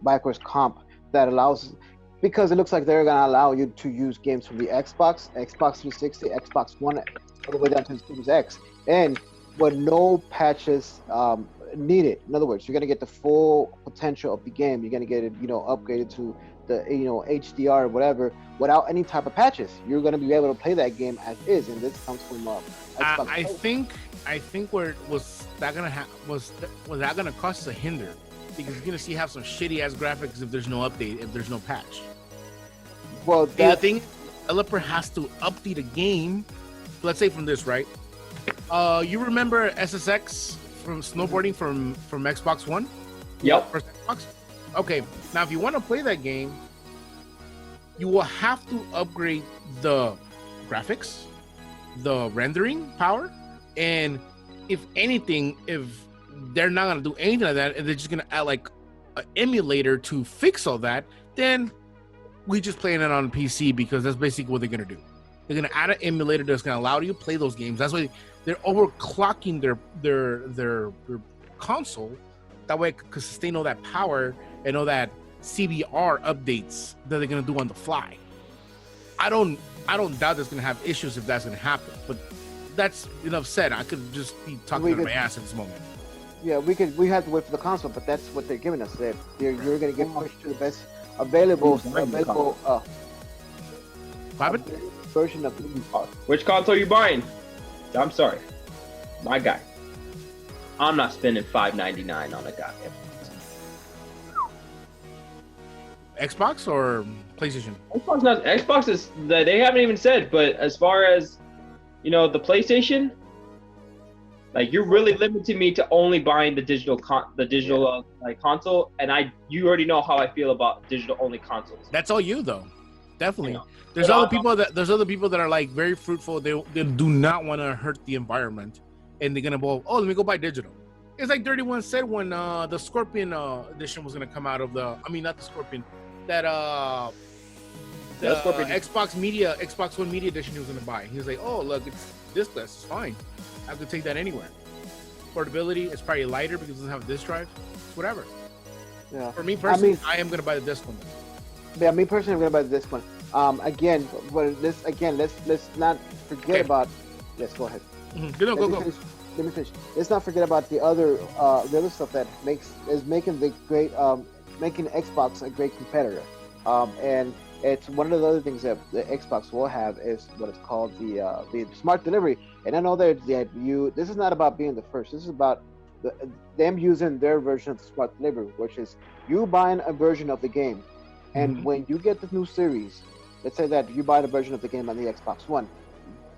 backwards comp that allows, because it looks like they're gonna allow you to use games from the Xbox 360, Xbox One, all the way down to the Series X, and with no patches needed. In other words, you're gonna get the full potential of the game. You're gonna get it, upgraded to the HDR or whatever without any type of patches. You're gonna be able to play that game as is, and this comes from Xbox. I think where was that gonna cost a hinder, because you're gonna have some shitty ass graphics if there's no update, if there's no patch. Well, I think the developer has to update a game. Let's say from this, right? You remember SSX from snowboarding from Xbox One? Yep. First Xbox? Okay, now if you want to play that game, you will have to upgrade the graphics, the rendering power, and if anything, if they're not gonna do anything like that, and they're just gonna add like an emulator to fix all that, then we just playing it on PC, because that's basically what they're gonna do. They're gonna add an emulator that's gonna allow you to play those games. That's why they're overclocking their console. That way it could sustain all that power and all that CBR updates that they're gonna do on the fly. I don't doubt there's gonna have issues if that's gonna happen. But that's enough said. I could just be talking out of my ass at this moment. Yeah, we have to wait for the console, but that's what they're giving us. You're gonna get pushed to the best available version of the Which console are you buying? I'm sorry, my guy. I'm not spending $5.99 on a goddamn Xbox or PlayStation? Xbox is they haven't even said, but as far as the PlayStation, like, you're really limiting me to only buying the digital console, and you already know how I feel about digital only consoles. That's all you though, definitely. There's other people that are like very fruitful. They do not want to hurt the environment, and they're gonna go, let me go buy digital. It's like 31 said when the Scorpion edition was gonna come out of not the Scorpion, that Scorpion. Xbox One Media edition he was gonna buy. He was like, look, it's diskless, it's fine. I could take that anywhere. Portability, it's probably lighter because it doesn't have a disk drive. Whatever. Yeah. For me personally, I am gonna buy the disc one. Yeah, me personally, I'm gonna buy the disc one. Let's not forget about. Yes, go ahead. Mm-hmm. Go. Let me finish. Let's not forget about the other stuff that is making making Xbox a great competitor. And it's one of the other things that the Xbox will have is what is called the smart delivery. And I know that this is not about being the first. This is about them using their version of the smart delivery, which is you buying a version of the game, and when you get the new series, let's say that you buy the version of the game on the Xbox One,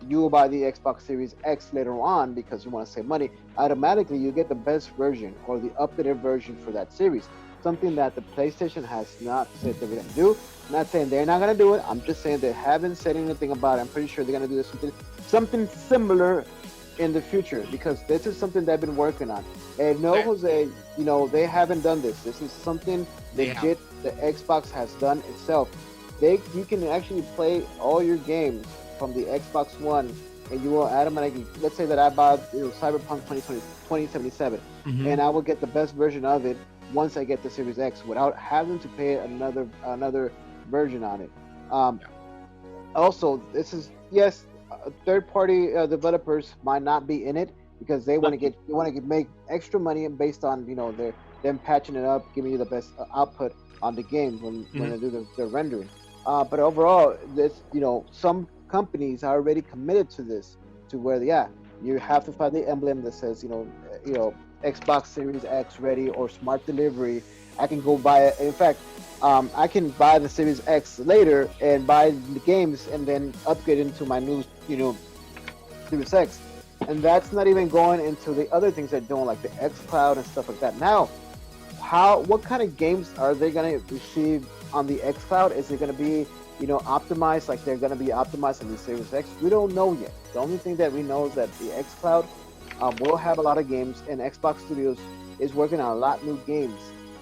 you will buy the Xbox Series X later on because you want to save money. Automatically, you get the best version or the updated version for that series. Something that the PlayStation has not said they're going to do. I'm not saying they're not going to do it. I'm just saying they haven't said anything about it. I'm pretty sure they're going to do something similar in the future, because this is something they've been working on. And no, Jose, they haven't done this. This is something legit the Xbox has done itself. You can actually play all your games from the Xbox One, and you will automatically, let's say that I bought Cyberpunk 2077, and I will get the best version of it once I get the Series X without having to pay another version on it. Also, this is third-party developers might not be in it because they want to make extra money based on them patching it up, giving you the best output on the game when they do their rendering. But overall, some companies are already committed to this, to where you have to find the emblem that says Xbox Series X ready or smart delivery. I can go buy it. In fact, I can buy the Series X later and buy the games and then upgrade into my new, Series X. And that's not even going into the other things they're doing, like the xCloud and stuff like that. Now, what kind of games are they going to receive on the xCloud? Is it going to be, optimized like they're going to be optimized on the Series X? We don't know yet. The only thing that we know is that the xCloud will have a lot of games, and Xbox Studios is working on a lot of new games.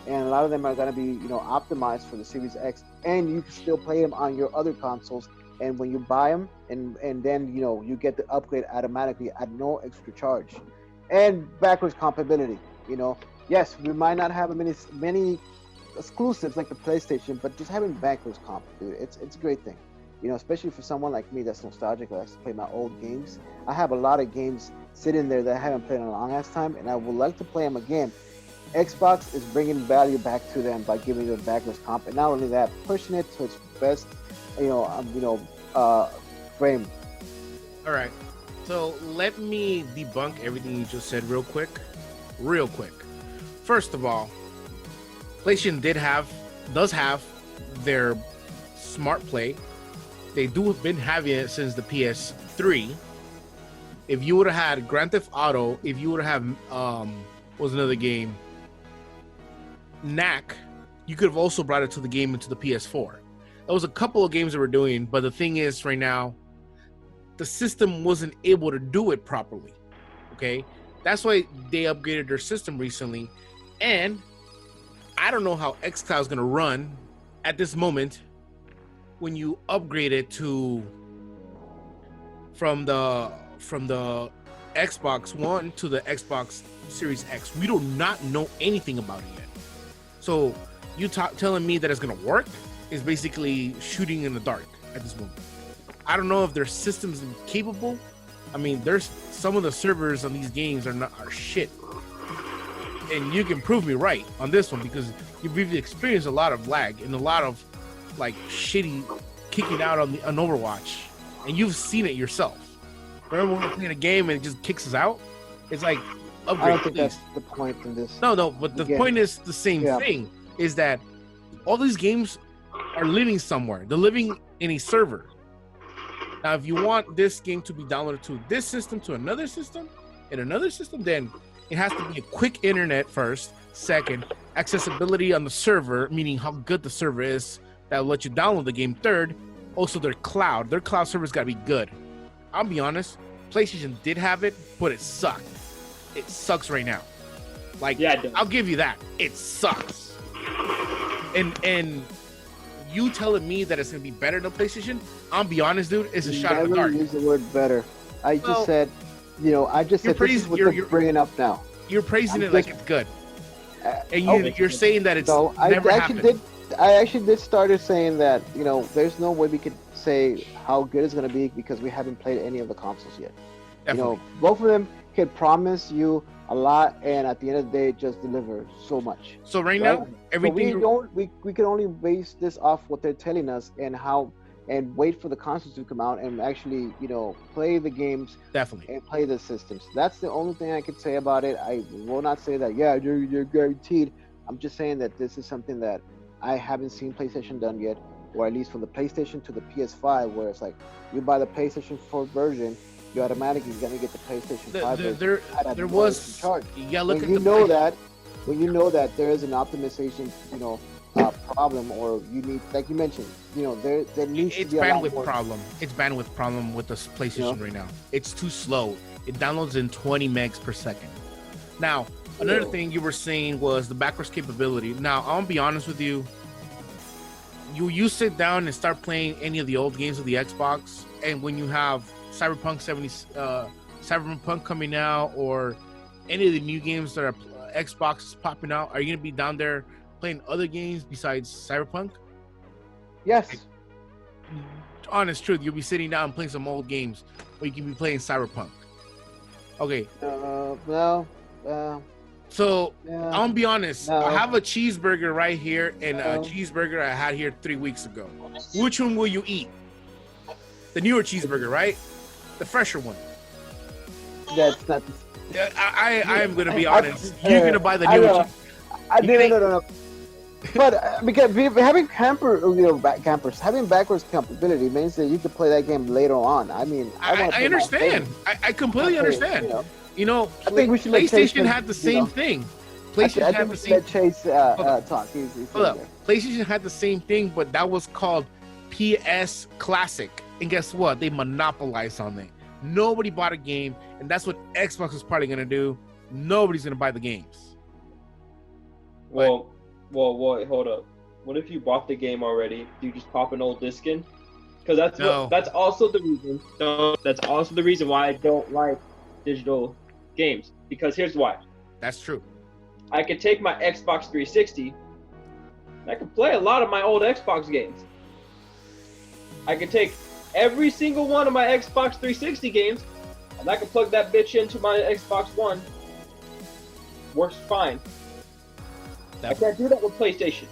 And a lot of them are going to be, optimized for the Series X, and you can still play them on your other consoles. And when you buy them, and then you get the upgrade automatically at no extra charge, and backwards compatibility. Yes, we might not have many exclusives like the PlayStation, but just having backwards comp, dude, it's a great thing. Especially for someone like me that's nostalgic, who likes to play my old games. I have a lot of games sitting there that I haven't played in a long ass time, and I would like to play them again. Xbox is bringing value back to them by giving them backwards comp, and not only that, pushing it to its best, frame. All right, so let me debunk everything you just said real quick. First of all, PlayStation does have their Smart Play. They do have been having it since the PS3. If you would have had Grand Theft Auto, if you would have what was another game, Knack, you could have also brought it to the game into the PS4. There was a couple of games that were doing, but the thing is, right now, the system wasn't able to do it properly. Okay, that's why they upgraded their system recently, and I don't know how xCloud is gonna run at this moment when you upgrade it from the Xbox One to the Xbox Series X. We do not know anything about it yet. So you telling me that it's gonna work is basically shooting in the dark at this moment. I don't know if their system's capable. I mean, there's some of the servers on these games are shit, and you can prove me right on this one because you've experienced a lot of lag and a lot of like shitty kicking out on Overwatch, and you've seen it yourself. Remember when we're playing a game and it just kicks us out? It's like upgrade. I don't think that's the point in this. No, but the point is the same thing. Is that all these games are living somewhere. They're living in a server. Now, if you want this game to be downloaded to this system, to another system, and another system, then it has to be a quick internet first. Second, accessibility on the server, meaning how good the server is that will let you download the game. Third, also their cloud server's got to be good. I'll be honest, PlayStation did have it, but it sucked. It sucks right now. Like, yeah, I'll give you that. It sucks. And you telling me that it's gonna be better than PlayStation? I'll be honest, dude. It's a shot in the dark. Use the word better. I just said this is what they're bringing up now. You're praising it like it's good, and you're saying that it's never happened. I actually did started saying that there's no way we could say how good it's gonna be because we haven't played any of the consoles yet. Definitely. Both of them can promise you a lot, and at the end of the day, just deliver so much. So right now, everything we can only base this off what they're telling us and wait for the consoles to come out and actually play the games and play the systems. That's the only thing I can say about it. I will not say that you're guaranteed. I'm just saying that this is something that I haven't seen PlayStation done yet, or at least from the PlayStation to the PS5, where it's like you buy the PlayStation 4 version, you automatically gonna get the PlayStation 5 version. There was charge. Yeah, look when you know that there is an optimization, problem, or you need, like you mentioned, there needs to be a bandwidth problem. It's bandwidth problem with the PlayStation right now. It's too slow. It downloads in 20 megs per second. Now, another thing you were saying was the backwards capability. Now, I'll be honest with you. You sit down and start playing any of the old games of the Xbox, and when you have Cyberpunk coming out, or any of the new games that are Xbox is popping out, are you gonna be down there playing other games besides Cyberpunk? Yes. Honest truth, you'll be sitting down and playing some old games, or you can be playing Cyberpunk. Okay. So I'll be honest. I have a cheeseburger right here, and a cheeseburger I had here 3 weeks ago. Which one will you eat? The newer cheeseburger, right? The fresher one. That's not. I am gonna be honest. You're gonna buy the newer. No. But because having having backwards compatibility means that you could play that game later on. I mean, I understand. I completely understand. You know, I think we should let Chase PlayStation had the same thing. PlayStation had the same. Let Chase talk. PlayStation had the same thing, but that was called PS Classic. And guess what? They monopolized on it. Nobody bought a game, and that's what Xbox is probably gonna do. Nobody's gonna buy the games. Well, hold up. What if you bought the game already? Do you just pop an old disc in? Because that's also the reason. No, that's also the reason why I don't like digital games. Because here's why. That's true. I could take my Xbox 360. I could play a lot of my old Xbox games. I could take every single one of my Xbox 360 games, and I could plug that bitch into my Xbox One. Works fine. I can't do that with PlayStation.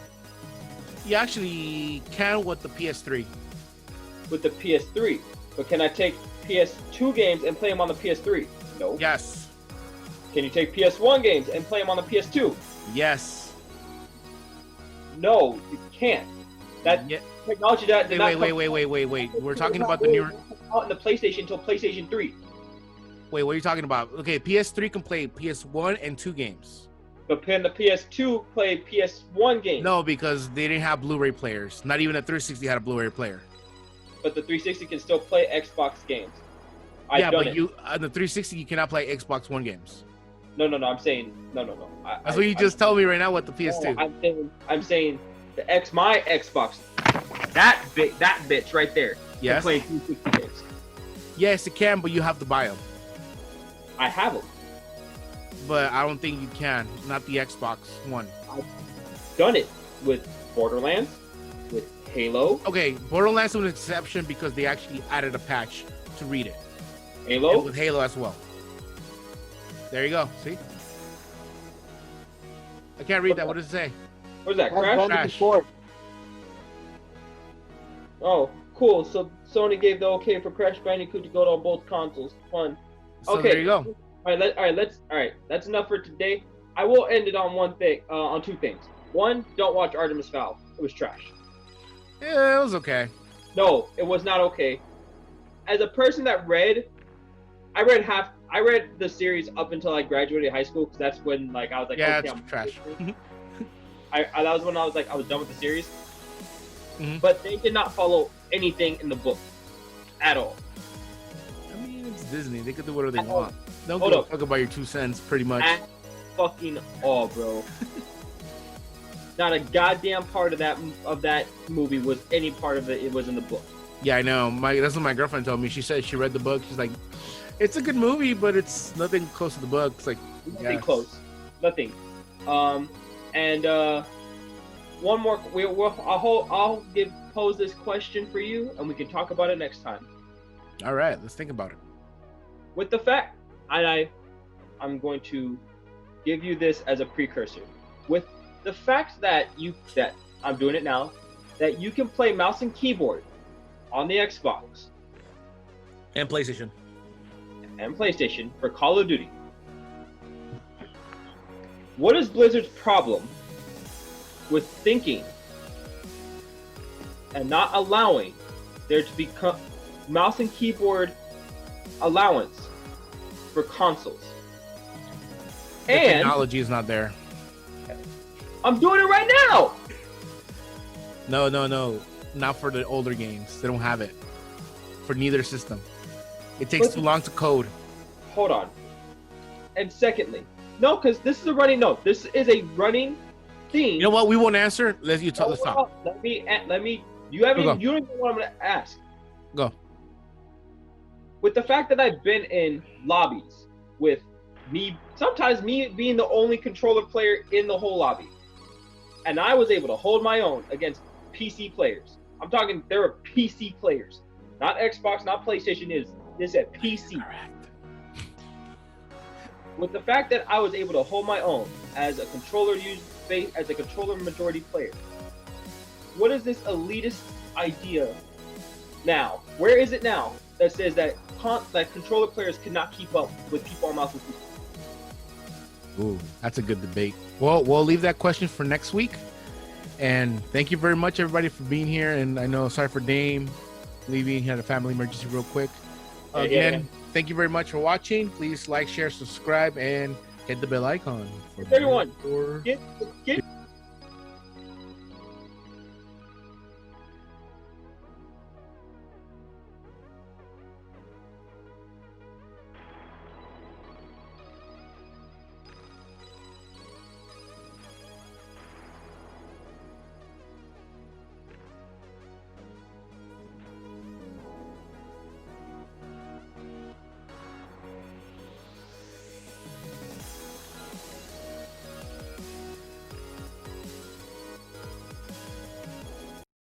You actually can with the PS3. With the PS3. But can I take PS2 games and play them on the PS3? No. Yes. Can you take PS1 games and play them on the PS2? Yes. No, you can't. That technology that did not wait. We're talking about the newer out in the PlayStation until PlayStation 3. Wait, what are you talking about? Okay, PS3 can play PS1 and 2 games. But can the PS2 play PS1 games? No, because they didn't have Blu-ray players. Not even the 360 had a Blu-ray player. But the 360 can still play Xbox games. But you on the 360 you cannot play Xbox One games. No. I'm saying no. That's what you just told me right now with the PS2. No, I'm saying my Xbox, that bitch right there. Yes. Can play 360 games. Yes, it can, but you have to buy them. I have them. But I don't think you can. Not the Xbox One. I've done it with Borderlands, with Halo. Okay, Borderlands was an exception because they actually added a patch to read it. Halo? And with Halo as well. There you go. See? I can't read that. What does it say? What is that? Crash? Crash. Oh, cool. So Sony gave the okay for Crash Bandicoot to go to both consoles. Fun. So okay. There you go. All right. That's enough for today. I will end it on on two things. One, don't watch Artemis Fowl. It was trash. Yeah, it was okay. No, it was not okay. As a person that I read the series up until I graduated high school because that's when I was like, yeah, okay, it's trash. that was when I was done with the series. Mm-hmm. But they did not follow anything in the book at all. I mean, it's Disney. They could do whatever they want. Don't Hold go up. talk about your 2 cents, pretty much. At fucking all, bro. Not a goddamn part of that movie was any part of it. It was in the book. Yeah, I know. That's what my girlfriend told me. She said she read the book. She's like, it's a good movie, but it's nothing close to the book. It's like nothing close. Nothing. And one more. I'll pose this question for you, and we can talk about it next time. All right, let's think about it. With the fact, I'm going to give you this as a precursor. With the fact that I'm doing it now, that you can play mouse and keyboard on the Xbox and PlayStation for Call of Duty. What is Blizzard's problem with thinking and not allowing there to be mouse and keyboard allowance for consoles? The technology is not there. I'm doing it right now. No. Not for the older games. They don't have it. For neither system. It takes too long to code. Hold on. And secondly, no, because this is a running note. This is a running theme. You know what? We won't answer. Let's talk. Let me. You don't even know what I'm gonna ask. Go. With the fact that I've been in lobbies with sometimes me being the only controller player in the whole lobby, and I was able to hold my own against PC players. I'm talking, there are PC players, not Xbox, not PlayStation. This at PC. Correct. With the fact that I was able to hold my own as a controller majority player, what is this elitist idea now? Where is it now that says that controller players cannot keep up with people on mouse and keyboard? Ooh, that's a good debate. Well, we'll leave that question for next week. And thank you very much, everybody, for being here. And I know, sorry for Dame leaving. He had a family emergency real quick. Again, thank you very much for watching. Please like, share, subscribe, and hit the bell icon. Everyone, get